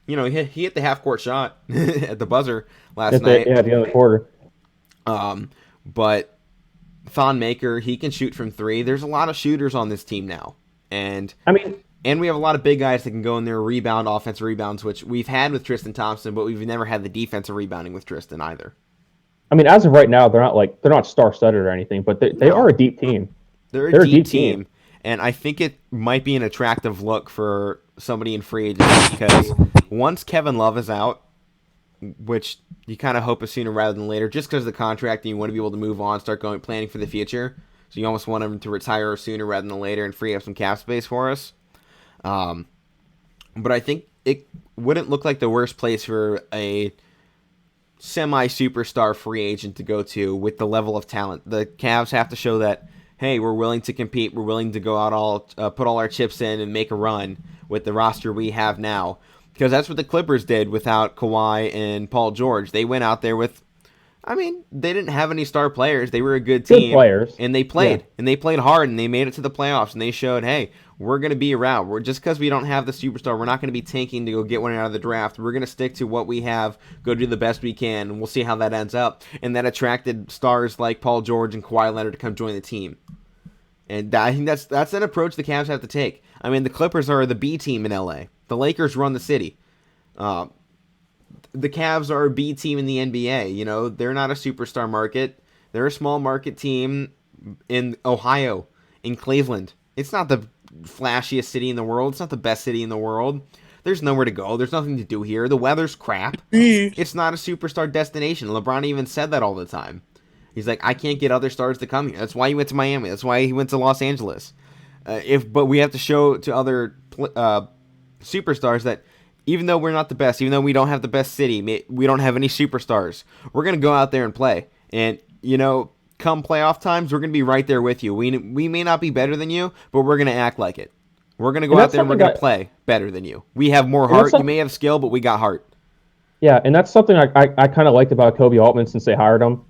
hit the half court shot at the buzzer last night. At the end of the quarter. But Thon Maker, he can shoot from 3. There's a lot of shooters on this team now, and we have a lot of big guys that can go in there, rebound, offensive rebounds, which we've had with Tristan Thompson, but we've never had the defensive rebounding with Tristan either. I mean, as of right now, they're not star-studded or anything, but they are a deep team. They're a deep team, and I think it might be an attractive look for somebody in free agency because once Kevin Love is out, which you kind of hope is sooner rather than later, just because of the contract and you want to be able to move on, start planning for the future. So you almost want him to retire sooner rather than later and free up some cap space for us. But I think it wouldn't look like the worst place for a semi-superstar free agent to go to with the level of talent. The Cavs have to show that, hey, we're willing to compete. We're willing to go out put all our chips in and make a run with the roster we have now. Because that's what the Clippers did without Kawhi and Paul George. They went out there with, they didn't have any star players. They were a good team. Good players. And they played. And they played hard, and they made it to the playoffs. And they showed, hey, we're going to be around. Just because we don't have the superstar, we're not going to be tanking to go get one out of the draft. We're going to stick to what we have, go do the best we can, and we'll see how that ends up. And that attracted stars like Paul George and Kawhi Leonard to come join the team. And I think that's an approach the Cavs have to take. The Clippers are the B team in LA. The Lakers run the city. The Cavs are a B team in the NBA. They're not a superstar market. They're a small market team in Ohio, in Cleveland. It's not the flashiest city in the world. It's not the best city in the world. There's nowhere to go. There's nothing to do here. The weather's crap. It's not a superstar destination. LeBron even said that all the time. He's like, I can't get other stars to come here. That's why he went to Miami. That's why he went to Los Angeles. But we have to show to other superstars that even though we're not the best, even though we don't have the best city, we don't have any superstars, we're going to go out there and play. And, come playoff times, we're going to be right there with you. We may not be better than you, but we're going to act like it. We're going to go out there and we're going to play better than you. We have more heart. You may have skill, but we got heart. Yeah, and that's something I kind of liked about Kobe Altman since they hired him.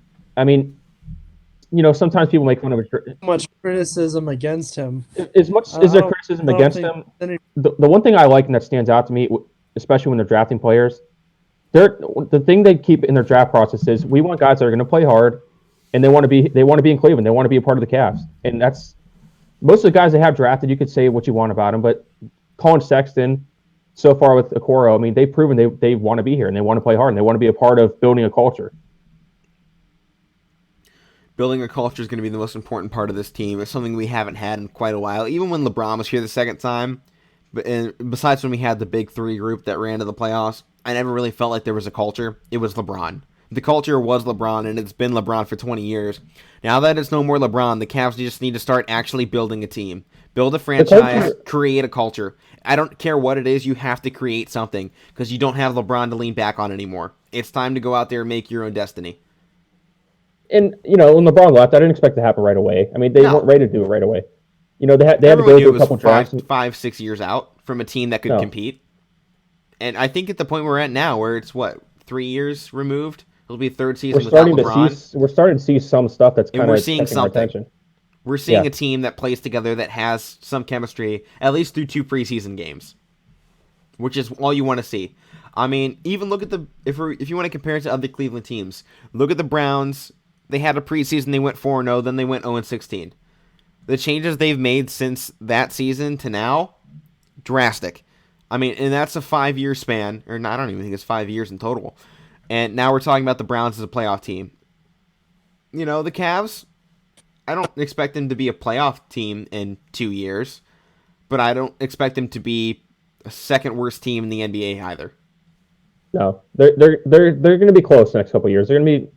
Sometimes people make fun of much criticism against him. As much as there criticism against him, the one thing I like and that stands out to me, especially when they're drafting players, the thing they keep in their draft process is we want guys that are going to play hard, and they want to be in Cleveland. They want to be a part of the Cavs, and that's most of the guys they have drafted. You could say what you want about them, but Colin Sexton, so far with Okoro, they've proven they want to be here and they want to play hard and they want to be a part of building a culture. Building a culture is going to be the most important part of this team. It's something we haven't had in quite a while. Even when LeBron was here the second time, besides when we had the big 3 group that ran to the playoffs, I never really felt like there was a culture. It was LeBron. The culture was LeBron, and it's been LeBron for 20 years. Now that it's no more LeBron, the Cavs just need to start actually building a team. Build a franchise, create a culture. I don't care what it is, you have to create something, because you don't have LeBron to lean back on anymore. It's time to go out there and make your own destiny. And, when LeBron left, I didn't expect it to happen right away. They weren't ready to do it right away. They had to go through a couple drafts. 5-6 years out from a team that could compete. And I think at the point we're at now, where it's, 3 years removed? It'll be third season without LeBron. We're starting to see some stuff that's kind of seeing something. We're seeing a team that plays together that has some chemistry, at least through 2 preseason games, which is all you want to see. Even look at if you want to compare it to other Cleveland teams, look at the Browns. They had a preseason, they went 4-0, then they went 0-16. The changes they've made since that season to now, drastic. And that's a 5-year span, or I don't even think it's 5 years in total. And now we're talking about the Browns as a playoff team. The Cavs, I don't expect them to be a playoff team in 2 years, but I don't expect them to be a second worst team in the NBA either. No, they're going to be close the next couple of years. They're going to be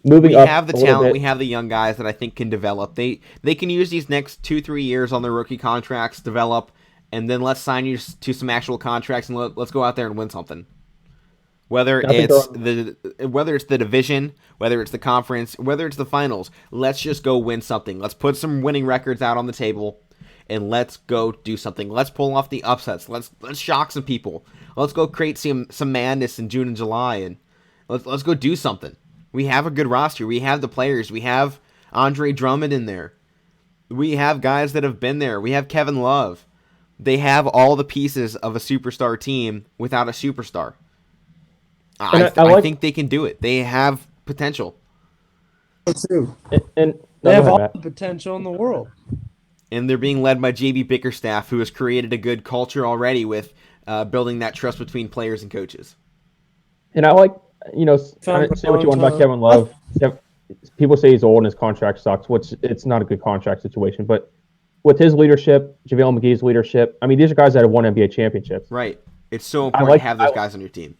moving up. We have the talent. We have the young guys that I think can develop. They can use these next 2-3 years on their rookie contracts, develop, and then let's sign you to some actual contracts and let's go out there and win something. Whether it's the division, whether it's the conference, whether it's the finals, let's just go win something. Let's put some winning records out on the table, and let's go do something. Let's pull off the upsets. Let's shock some people. Let's go create some madness in June and July, and let's go do something. We have a good roster. We have the players. We have Andre Drummond in there. We have guys that have been there. We have Kevin Love. They have all the pieces of a superstar team without a superstar. I think they can do it. They have potential. Too. And They have all Matt. the potential in the world. And they're being led by JB Bickerstaff, who has created a good culture already with building that trust between players and coaches. And I like, say what you want about Kevin Love. People say he's old and his contract sucks, which it's not a good contract situation. But with his leadership, JaVale McGee's leadership, I mean, these are guys that have won NBA championships. Right. It's so important to have those guys on your team.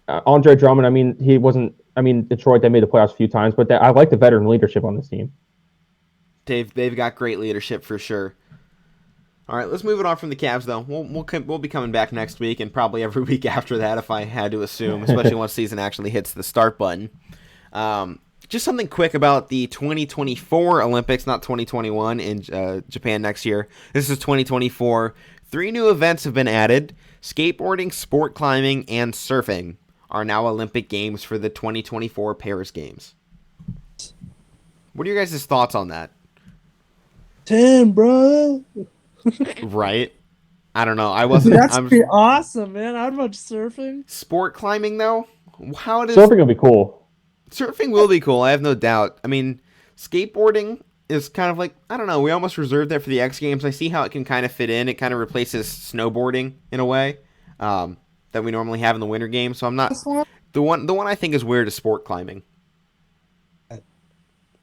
Andre Drummond, I mean, he wasn't. I mean, Detroit, they made the playoffs a few times, but I like the veteran leadership on this team. They've got great leadership for sure. All right, let's move it on from the Cavs, though. We'll be coming back next week and probably every week after that, if I had to assume, especially once season actually hits the start button. Just something quick about the 2024 Olympics, not 2021 in Japan next year. This is 2024. 3 new events have been added. Skateboarding, sport climbing, and surfing are now Olympic Games for the 2024 Paris Games. What are your guys' thoughts on that? 10, bro. Right? I don't know. I wasn't. That's pretty awesome, man. I'd watch surfing. Sport climbing, though? How does Surfing will be cool. Surfing will be cool, I have no doubt. I mean, skateboarding is kind of like, I don't know, we almost reserved that for the X Games. I see how it can kind of fit in. It kind of replaces snowboarding in a way that we normally have in the Winter Games. So I'm not... The one I think is weird is sport climbing.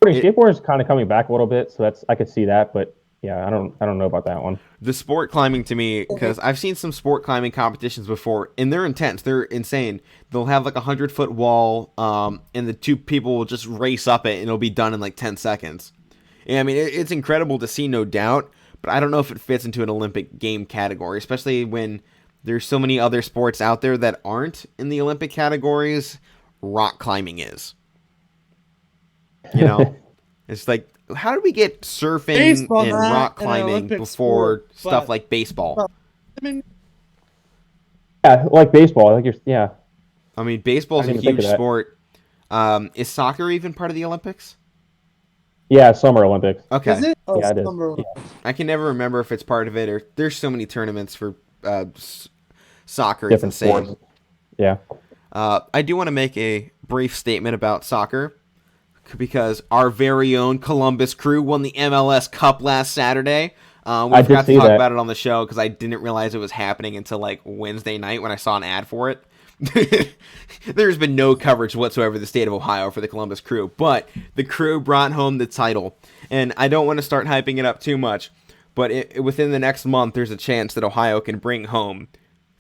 Skateboarding is kind of coming back a little bit, so I could see that, but yeah, I don't know about that one. The sport climbing to me, because I've seen some sport climbing competitions before, and they're intense. They're insane. They'll have like a 100-foot wall, and the 2 people will just race up it, and it'll be done in like 10 seconds. And I mean, it's incredible to see, no doubt, but I don't know if it fits into an Olympic game category, especially when there's so many other sports out there that aren't in the Olympic categories. Rock climbing is. You know, it's like, how did we get surfing Baseball, and rock climbing Olympic before sport, stuff like baseball? I mean, Yeah, like baseball. I mean, baseball's a I didn't even think huge of that. sport. Is soccer even part of the Olympics? Yeah, Summer Olympics. Okay. is it? Oh, Yeah, it is. summer. Yeah. I can never remember if it's part of it, or there's so many tournaments for soccer. Different It's insane. sports. Yeah. I do want to make a brief statement about soccer, because our very own Columbus Crew won the MLS Cup last Saturday. We I did forgot to see talk that. about it on the show because I didn't realize it was happening until like Wednesday night when I saw an ad for it. There's been no coverage whatsoever in the state of Ohio for the Columbus Crew, but the Crew brought home the title. And I don't want to start hyping it up too much, but within the next month, there's a chance that Ohio can bring home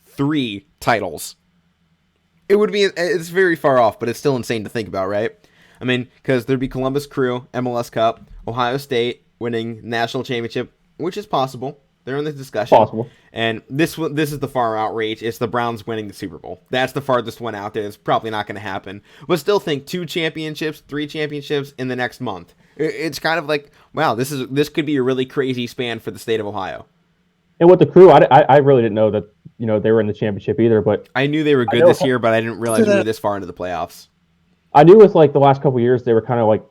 3 titles. It's very far off, but it's still insane to think about, right? I mean, because there'd be Columbus Crew, MLS Cup, Ohio State winning national championship, which is possible. They're in the discussion. Possible. And this is the far outreach. It's the Browns winning the Super Bowl. That's the farthest one out there. It's probably not going to happen. But still think 2 championships, 3 championships in the next month. It's kind of like, wow, this could be a really crazy span for the state of Ohio. And with the Crew, I really didn't know that they were in the championship either. But I knew they were good this year, but I didn't realize we were this far into the playoffs. I knew with like the last couple of years they were kind of like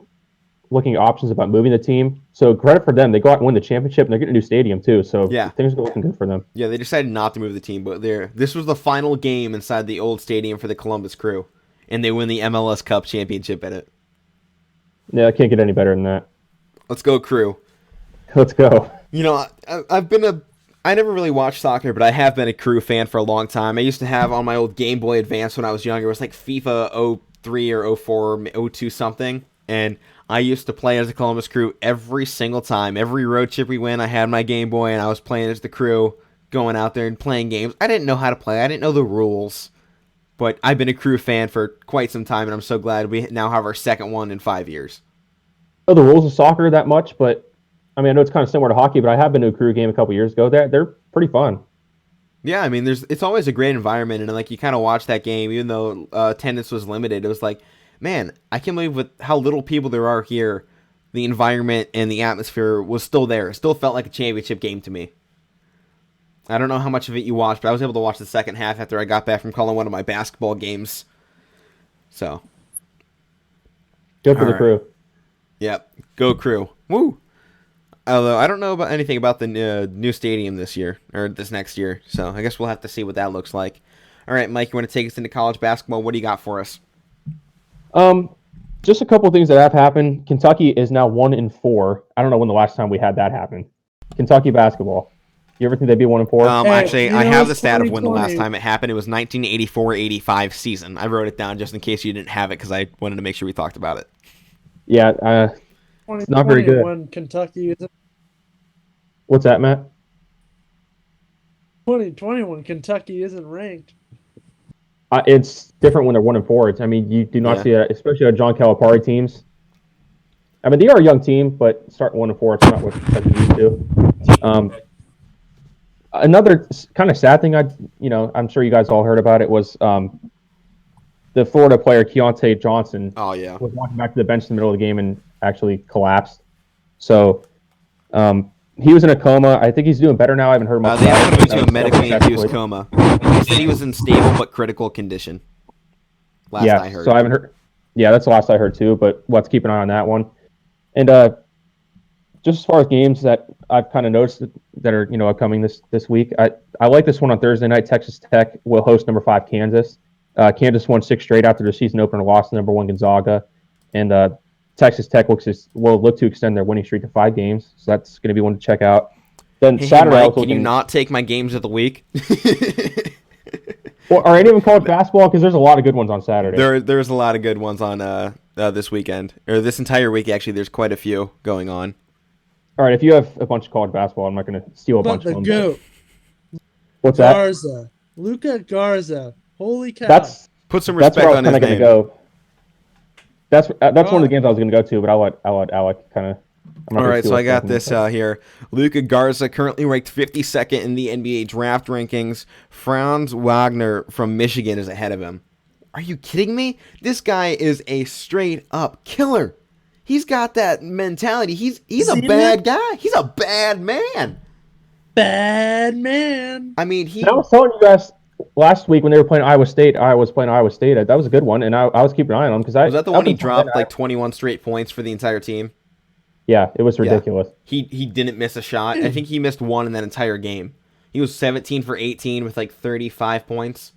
looking at options about moving the team. So credit for them. They go out and win the championship, and they're getting a new stadium too. So yeah, things are looking good for them. Yeah, they decided not to move the team, but this was the final game inside the old stadium for the Columbus Crew, and they win the MLS Cup championship in it. Yeah, I can't get any better than that. Let's go, Crew. Let's go. You know, I never really watched soccer, but I have been a Crew fan for a long time. I used to have on my old Game Boy Advance when I was younger. It was like FIFA 03 or 04 or 02 something, and I used to play as the Columbus Crew every single time. Every road trip we went, I had my Game Boy, and I was playing as the Crew, going out there and playing games. I didn't know how to play. I didn't know the rules, but I've been a Crew fan for quite some time, and I'm so glad we now have our second one in 5 years. I know the rules of soccer that much, but I mean, I know it's kind of similar to hockey, but I have been to a Crew game a couple years ago. They're pretty fun. Yeah, I mean, it's always a great environment, and like you kind of watch that game, even though attendance was limited. It was like, man, I can't believe with how little people there are here the environment and the atmosphere was still there. It still felt like a championship game to me. I don't know how much of it you watched, but I was able to watch the second half after I got back from calling one of my basketball games. So, Good for the right. Crew. Yep, go Crew. Woo! Although I don't know about anything about the new stadium this year or this next year, so I guess we'll have to see what that looks like. All right, Mike, you want to take us into college basketball? What do you got for us? Just a couple of things that have happened. Kentucky is now 1-4. I don't know when the last time we had that happen. Kentucky basketball. You ever think they'd be 1-4? Actually, I have the it's stat of when the last 2020. time it happened. It was 1984-85 season. I wrote it down just in case you didn't have it because I wanted to make sure we talked about it. Yeah, it's not very 2020 good. when Kentucky is What's that, Matt? 2020 when Kentucky isn't ranked. It's different when they're 1-4. I mean, you do not Yeah. see that, especially on John Calipari teams. I mean, they are a young team, but starting 1-4, it's not what Kentucky used to. Another kind of sad thing, I'm sure you guys all heard about it, was the Florida player Keontae Johnson Oh yeah. was walking back to the bench in the middle of the game and actually collapsed. So he was in a coma. I think he's doing better now. I haven't heard much They about have it. put him into a medically induced coma. He said he was in stable but critical condition. Last I heard. So I haven't heard. Yeah, that's the last I heard too. But we'll have to keep an eye on that one. And just as far as games that I've kind of noticed that are upcoming this week, I like this one on Thursday night. Texas Tech will host number 5 Kansas. Kansas won 6 straight after the season opener, lost to number 1 Gonzaga, and Texas Tech will look to extend their winning streak to 5 games. So that's going to be one to check out. Then Hey, Saturday, Mike, can you not take my games of the week? or any of college basketball, because there's a lot of good ones on Saturday. There's a lot of good ones on this weekend or this entire week. Actually, there's quite a few going on. All right, if you have a bunch of college basketball, I'm not going to steal a But bunch the of them. goat, What's that? Garza, Luka Garza. Holy cow! Put some That's respect where I on was his kind of name. going to go. That's one of the games I was going to go to, but I'll let Alec kind of. All right, so I got this here. Luka Garza currently ranked 52nd in the NBA draft rankings. Franz Wagner from Michigan is ahead of him. Are you kidding me? This guy is a straight up killer. He's got that mentality. He's a bad guy. He's a bad man. Bad man. I mean, I was telling you guys last week when they were playing Iowa State. I was playing Iowa State. That was a good one, and I was keeping an eye on him because was that the one he dropped like 21 straight points for the entire team? Yeah, it was ridiculous. Yeah. He didn't miss a shot. I think he missed one in that entire game. He was 17 for 18 with like 35 points.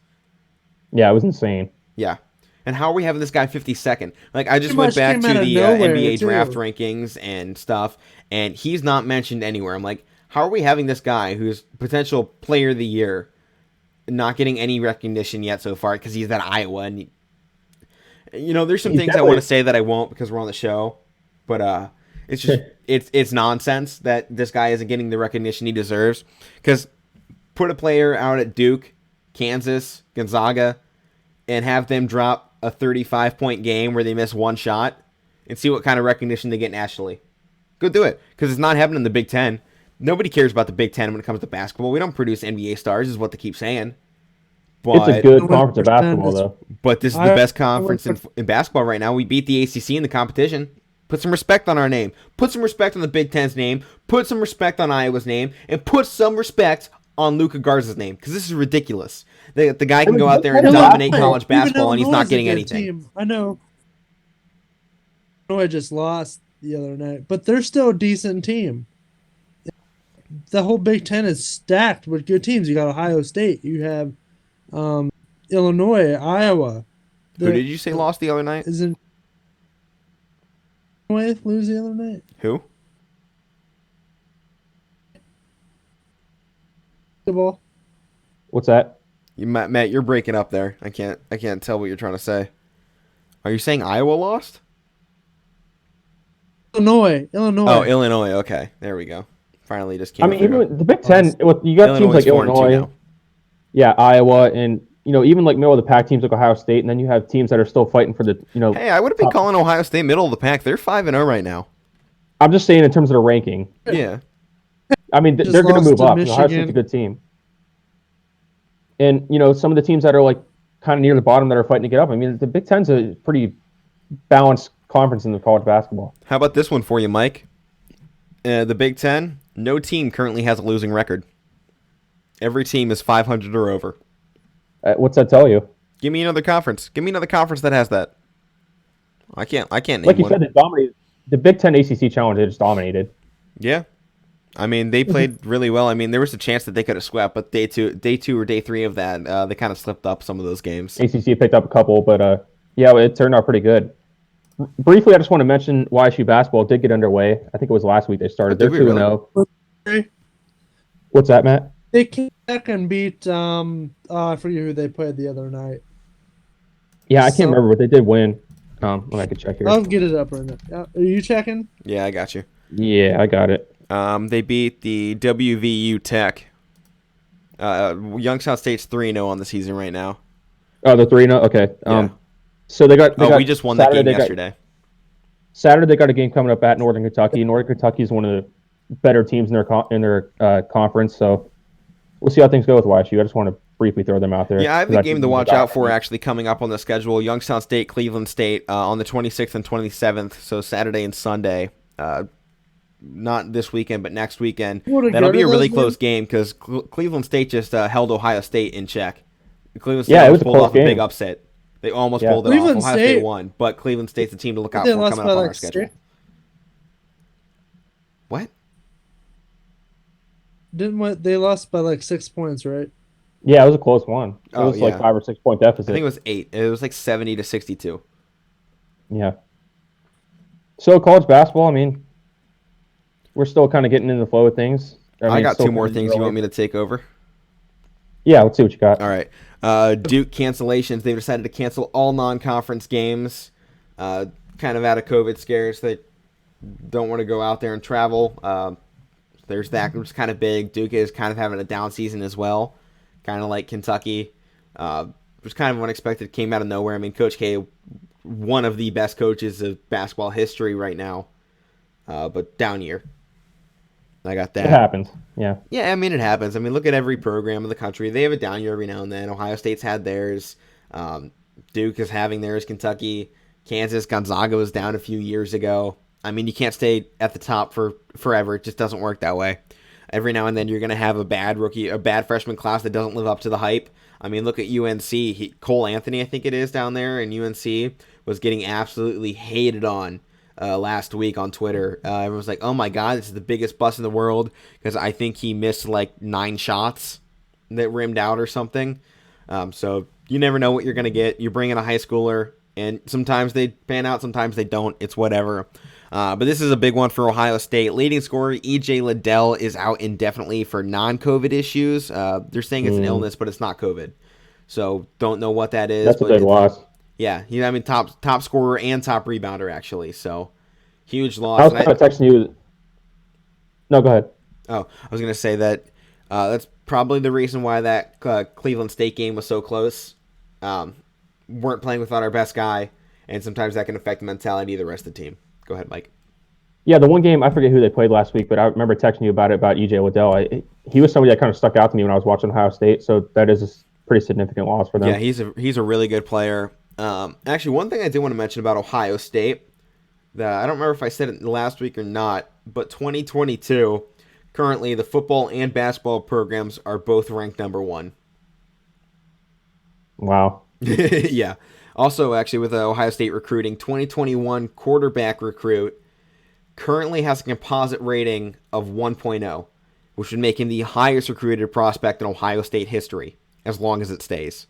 Yeah, it was insane. Yeah. And how are we having this guy 52nd? Like, I just Pretty went much back came to out of the nowhere, NBA draft too. rankings and stuff, and he's not mentioned anywhere. I'm like, how are we having this guy who's potential player of the year not getting any recognition yet so far because he's at Iowa? And, there's some things I want to say that I won't because we're on the show, but it's just it's nonsense that this guy isn't getting the recognition he deserves. Because put a player out at Duke, Kansas, Gonzaga, and have them drop a 35-point game where they miss one shot and see what kind of recognition they get nationally. Go do it, because it's not happening in the Big Ten. Nobody cares about the Big Ten when it comes to basketball. We don't produce NBA stars, is what they keep saying. But, It's a good conference of basketball, though. But this is the best conference in basketball right now. We beat the ACC in the competition. Put some respect on our name. Put some respect on the Big Ten's name. Put some respect on Iowa's name. And put some respect on Luka Garza's name, because this is ridiculous. The guy can go out there and dominate college basketball, and he's not getting anything. Team. I know I just lost the other night, but they're still a decent team. The whole Big Ten is stacked with good teams. You got Ohio State. You have Illinois, Iowa. Who did you say lost the other night? Isn't Illinois lose the other night? Who? The ball. What's that? Matt, you're breaking up there. I can't tell what you're trying to say. Are you saying Iowa lost? Illinois. Oh, Illinois. Okay, there we go. Finally, just came. I mean, even the Big Ten, you got teams like Illinois, yeah, Iowa, and even like middle of the pack teams like Ohio State, and then you have teams that are still fighting for the Hey, I would have been calling Ohio State middle of the pack. They're 5-0 right now. I'm just saying in terms of the ranking. Yeah. I mean, they're going to move up. Ohio State's a Michigan. good team. And, some of the teams that are like kind of near the bottom that are fighting to get up. I mean, the Big Ten's a pretty balanced conference in the college basketball. How about this one for you, Mike? The Big Ten, no team currently has a losing record. Every team is 500 or over. What's that tell you? Give me another conference. Give me another conference that has that. I can't name Like you one. said, they dominated the Big Ten ACC challenge. They just dominated. Yeah. I mean, they played really well. I mean, there was a chance that they could have swept, but day two or day three of that, they kind of slipped up some of those games. ACC picked up a couple, but yeah, it turned out pretty good. Briefly, I just want to mention YSU basketball did get underway. I think it was last week they started. They're 2-0. What's that, Matt? They came back and beat I forget who they played the other night. Yeah, I can't remember, but they did win. I could check here. I'll get it up right now. Are you checking? Yeah, I got you. Yeah, I got it. They beat the WVU Tech. Youngstown State's 3-0 on the season right now. Oh, the 3-0? Okay. Yeah. So they got we just won that game yesterday. Saturday they got a game coming up at Northern Kentucky. Northern Kentucky is one of the better teams in their conference, so we'll see how things go with YSU. I just want to briefly throw them out there. Yeah, I have a game to watch out for actually coming up on the schedule. Youngstown State, Cleveland State on the 26th and 27th, so Saturday and Sunday. Not this weekend, but next weekend. That'll be a really close game because Cleveland State just held Ohio State in check. Cleveland State was pulled off a big upset. They almost pulled it off. Ohio State won, but Cleveland State's the team to look out for coming up on our schedule. What? They lost by like 6 points, right? Yeah, it was a close one. It was like 5 or 6 point deficit. I think it was 8. It was like 70-62. Yeah. So college basketball, I mean, we're still kind of getting in the flow of things. I got 2 more things you want me to take over. Yeah, let's see what you got. All right. Duke cancellations. They've decided to cancel all non-conference games, kind of out of COVID scares. They don't want to go out there and travel. There's that, which is kind of big. Duke is kind of having a down season as well, kind of like Kentucky. It was kind of unexpected. Came out of nowhere. I mean, Coach K, one of the best coaches of basketball history right now, but down year. I got that. It happens. Yeah. Yeah, I mean, it happens. I mean, look at every program in the country. They have a down year every now and then. Ohio State's had theirs. Duke is having theirs. Kentucky, Kansas, Gonzaga was down a few years ago. I mean, you can't stay at the top for forever. It just doesn't work that way. Every now and then you're going to have a bad freshman class that doesn't live up to the hype. I mean, look at UNC. Cole Anthony, I think it is, down there in UNC, was getting absolutely hated on last week on Twitter. Everyone's like, oh my God, this is the biggest bust in the world because I think he missed like 9 shots that rimmed out or something. So you never know what you're going to get. You bring in a high schooler, and sometimes they pan out, sometimes they don't. It's whatever. But this is a big one for Ohio State. Leading scorer E.J. Liddell is out indefinitely for non-COVID issues. They're saying it's an illness, but it's not COVID. So don't know what that is. That's a big loss. Yeah, top scorer and top rebounder, actually. So, huge loss. I was kind of texting you. No, go ahead. Oh, I was going to say that that's probably the reason why that Cleveland State game was so close. Weren't playing without our best guy, and sometimes that can affect the mentality of the rest of the team. Go ahead, Mike. Yeah, the one game, I forget who they played last week, but I remember texting you about E.J. Liddell. He was somebody that kind of stuck out to me when I was watching Ohio State, so that is a pretty significant loss for them. Yeah, he's a really good player. Actually, one thing I did want to mention about Ohio State, that I don't remember if I said it last week or not, but 2022, currently the football and basketball programs are both ranked number 1. Wow. Yeah. Also, actually, with Ohio State recruiting, 2021 quarterback recruit currently has a composite rating of 1.0, which would make him the highest recruited prospect in Ohio State history, as long as it stays.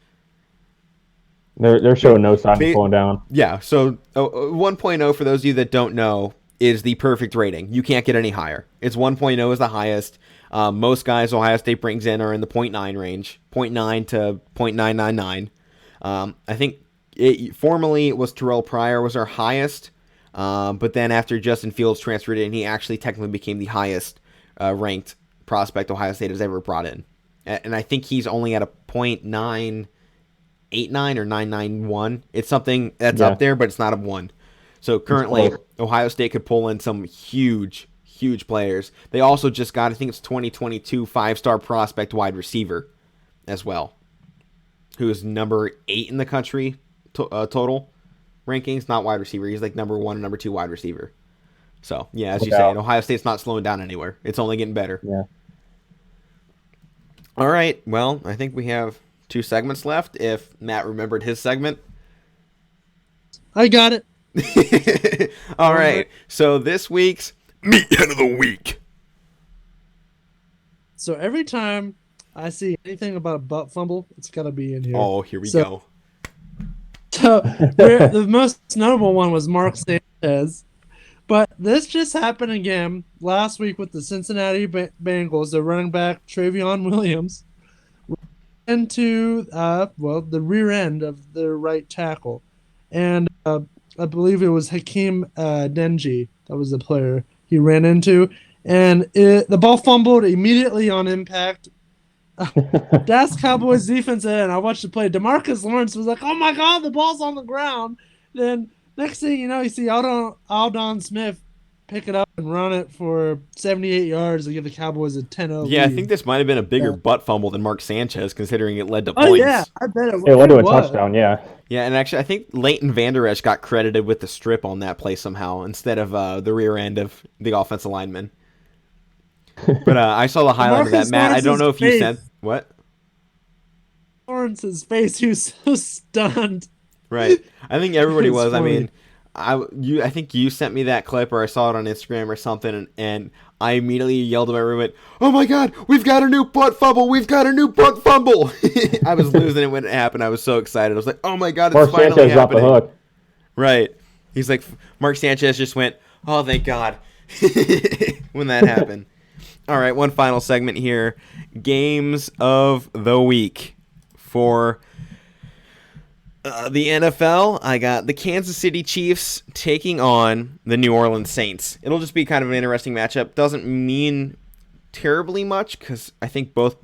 They're showing no signs of pulling down. Yeah, so 1.0, for those of you that don't know, is the perfect rating. You can't get any higher. It's 1.0 is the highest. Most guys Ohio State brings in are in the 0.9 range, 0.9 to 0.999. I think formerly it was Terrell Pryor was our highest, but then after Justin Fields transferred in, he actually technically became the highest ranked prospect Ohio State has ever brought in. And I think he's only at a 0.989 or 991. It's something that's up there, but it's not a 1. So currently, Ohio State could pull in some huge players. They also just got, I think it's 2022 5-star prospect wide receiver as well, who is number 8 in the country total. rankings, not wide receiver. He's like number 1 and number 2 wide receiver. So, yeah, as No you doubt. say, Ohio State's not slowing down anywhere. It's only getting better. Yeah. All right. Well, I think we have 2 segments left. If Matt remembered his segment. I got it. All right. So this week's Meathead of the Week. So every time I see anything about a butt fumble, it's got to be in here. Oh, here we go. So the most notable one was Mark Sanchez. But this just happened again last week with the Cincinnati Bengals. The running back Travion Williams into the rear end of their right tackle, and I believe it was Hakeem Denji. That was the player he ran into, and the ball fumbled immediately on impact. That's Cowboys defense, and I watched the play. DeMarcus Lawrence was like, "Oh my God, the ball's on the ground!" Then next thing you know, you see Aldon Smith pick it up and run it for 78 yards to give the Cowboys a 10-0 Yeah, I lead. think this might have been a bigger butt fumble than Mark Sanchez, considering it led to Oh points. yeah, I bet it was. It led to a touchdown, yeah. Yeah, and actually, I think Leighton Vander Esch got credited with the strip on that play somehow instead of the rear end of the offensive lineman. But I saw the highlight of that, Matt. I don't know if you sent what. Lawrence's face, he was so stunned. Right. I think everybody It's was. I funny. mean, I think you sent me that clip, or I saw it on Instagram or something, and I immediately yelled at my roommate, "Oh my God, we've got a new butt fumble! We've got a new butt fumble!" I was losing it when it happened. I was so excited. I was like, "Oh my God, it's Mark finally Sanchez off the happening!" hook. Right. He's like, Mark Sanchez just went, "Oh, thank God," when that happened. All right, one final segment here. Games of the week for the NFL. I got the Kansas City Chiefs taking on the New Orleans Saints. It'll just be kind of an interesting matchup. Doesn't mean terribly much because I think both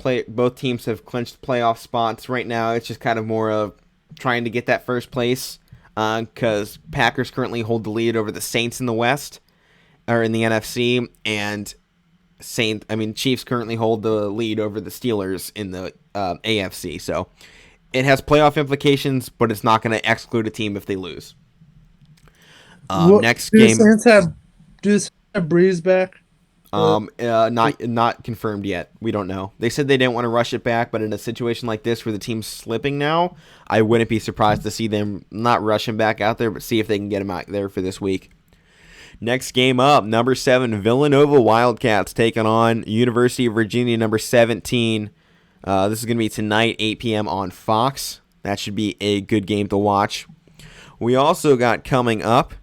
teams have clinched playoff spots right now. It's just kind of more of trying to get that first place because Packers currently hold the lead over the Saints in the West or in the NFC, and Chiefs currently hold the lead over the Steelers in the AFC. So it has playoff implications, but it's not going to exclude a team if they lose. Next Do game, the Saints have Breeze back? not confirmed yet. We don't know. They said they didn't want to rush it back, but in a situation like this where the team's slipping now, I wouldn't be surprised to see them not rush him back out there, but see if they can get him out there for this week. Next game up, number 7, Villanova Wildcats taking on University of Virginia, number 17. This is going to be tonight, 8 p.m. on Fox. That should be a good game to watch. We also got coming up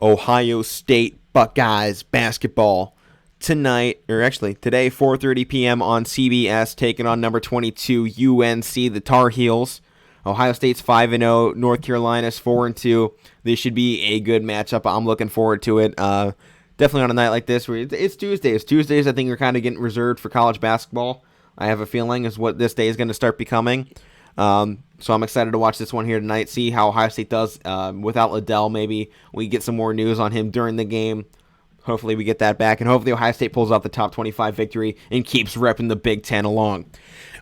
Ohio State Buckeyes basketball tonight, or actually today, 4:30 p.m. on CBS, taking on number 22 UNC, the Tar Heels. Ohio State's 5-0, North Carolina's 4-2. This should be a good matchup. I'm looking forward to it. Definitely on a night like this, where it's Tuesdays. Tuesdays, I think, are kind of getting reserved for college basketball. I have a feeling is what this day is going to start becoming. So I'm excited to watch this one here tonight, see how Ohio State does without Liddell. Maybe we get some more news on him during the game. Hopefully we get that back, and hopefully Ohio State pulls out the top 25 victory and keeps repping the Big Ten along.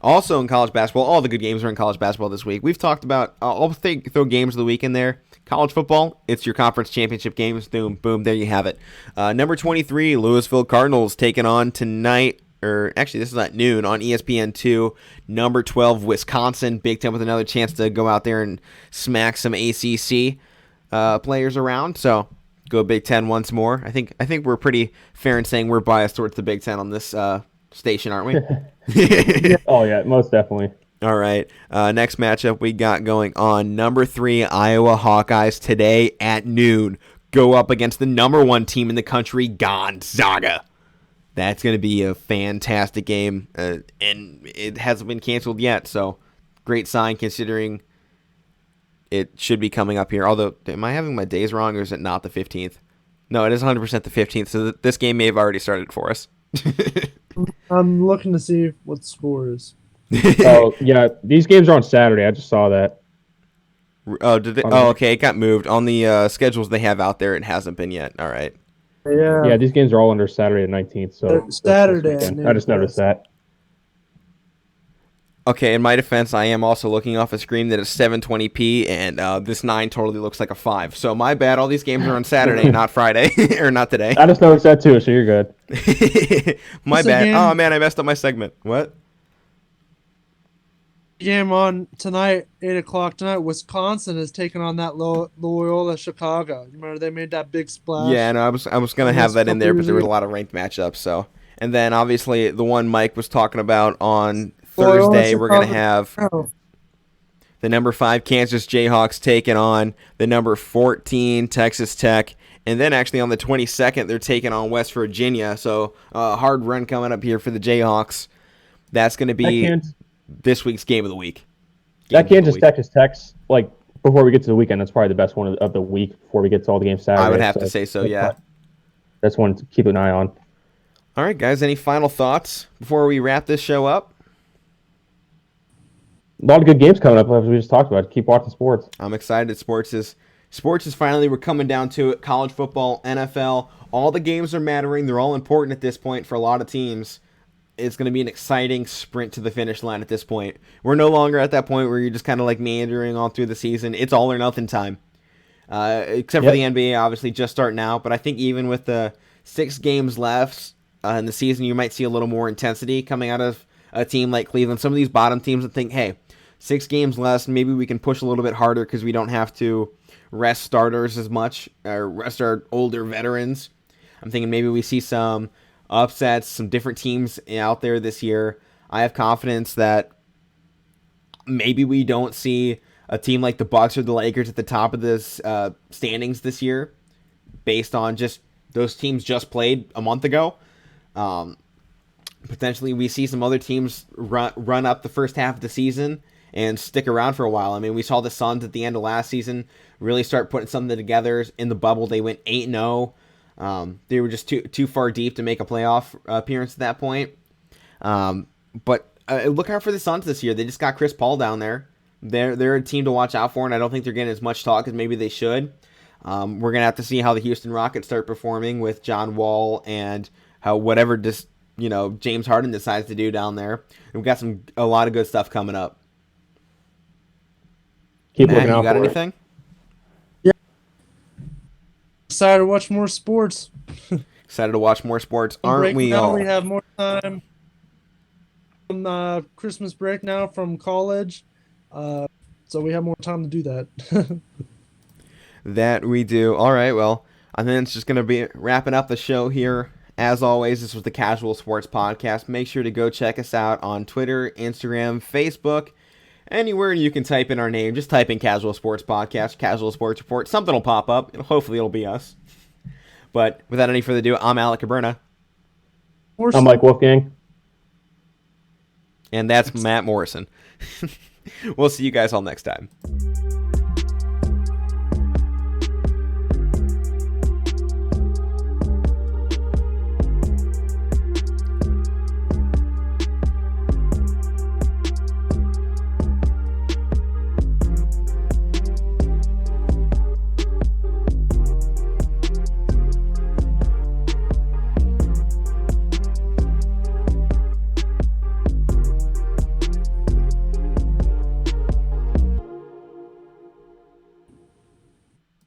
Also in college basketball, all the good games are in college basketball this week. We've talked about, I'll throw games of the week in there. College football, it's your conference championship games. Boom, boom, there you have it. Number 23, Louisville Cardinals taking on tonight, or actually this is at noon on ESPN2. Number 12, Wisconsin. Big Ten with another chance to go out there and smack some ACC players around. So go Big Ten once more. I think we're pretty fair in saying we're biased towards the Big Ten on this station, aren't we? Oh, yeah, most definitely. All right. Next matchup we got going on. Number 3, Iowa Hawkeyes today at noon. Go up against the number 1 team in the country, Gonzaga. That's going to be a fantastic game, and it hasn't been canceled yet, so great sign considering it should be coming up here. Although, am I having my days wrong, or is it not the 15th? No, it is 100% the 15th, so this game may have already started for us. I'm looking to see what the score is. Oh, yeah, these games are on Saturday. I just saw that. Oh, did they? Oh, okay, it got moved. On the schedules they have out there, it hasn't been yet. All right. Yeah, these games are all under Saturday the 19th. So Saturday. I just noticed that. Okay, in my defense, I am also looking off a screen that is 720p, and this 9 totally looks like a 5. So my bad. All these games are on Saturday, not Friday, or not today. I just noticed that too, so you're good. My This bad. game- Oh man, I messed up my segment. What? Game on tonight, 8 o'clock tonight. Wisconsin is taking on that Loyola Chicago. You remember they made that big splash? Yeah, no, I was gonna have that in there, but there was a lot of ranked matchups. So, and then obviously the one Mike was talking about on Thursday, we're gonna have Oh, the number 5 Kansas Jayhawks taking on the number 14 Texas Tech. And then actually on the 22nd, they're taking on West Virginia. So hard run coming up here for the Jayhawks. That's going to be this week's game of the week. That Kansas Texas Tech's, like, before we get to the weekend, that's probably the best one of the week before we get to all the games Saturday. I would have to say so, yeah. That's one to keep an eye on. All right, guys, any final thoughts before we wrap this show up? A lot of good games coming up, as we just talked about. Keep watching sports. I'm excited. Sports is finally, we're coming down to it. College football, NFL, all the games are mattering. They're all important at this point for a lot of teams. It's going to be an exciting sprint to the finish line at this point. We're no longer at that point where you're just kind of like meandering all through the season. It's all or nothing time. Except for the NBA, obviously just starting out. But I think even with the 6 games left in the season, you might see a little more intensity coming out of a team like Cleveland. Some of these bottom teams that think, hey, 6 games less, maybe we can push a little bit harder because we don't have to rest starters as much, or rest our older veterans. I'm thinking maybe we see some upsets, some different teams out there this year. I have confidence that maybe we don't see a team like the Bucks or the Lakers at the top of this standings this year, based on just those teams just played a month ago. Potentially, we see some other teams run up the first half of the season and stick around for a while. I mean, we saw the Suns at the end of last season really start putting something together. In the bubble, they went 8-0. They were just too far deep to make a playoff appearance at that point. But look out for the Suns this year. They just got Chris Paul down there. They're a team to watch out for, and I don't think they're getting as much talk as maybe they should. We're going to have to see how the Houston Rockets start performing with John Wall and how whatever James Harden decides to do down there. We've got a lot of good stuff coming up. Keep Matt, looking out you got for anything? yeah. Excited to watch more sports. Excited to watch more sports, aren't we all? We have more time on Christmas break now from college, so we have more time to do that. That we do. All right, well, I think it's just going to be wrapping up the show here. As always, this was the Casual Sports Podcast. Make sure to go check us out on Twitter, Instagram, Facebook, anywhere you can type in our name. Just type in Casual Sports Podcast, Casual Sports Report. Something will pop up. Hopefully it'll be us. But without any further ado, I'm Alec Cabrera. I'm Mike Wolfgang. And that's Matt Morrison. We'll see you guys all next time.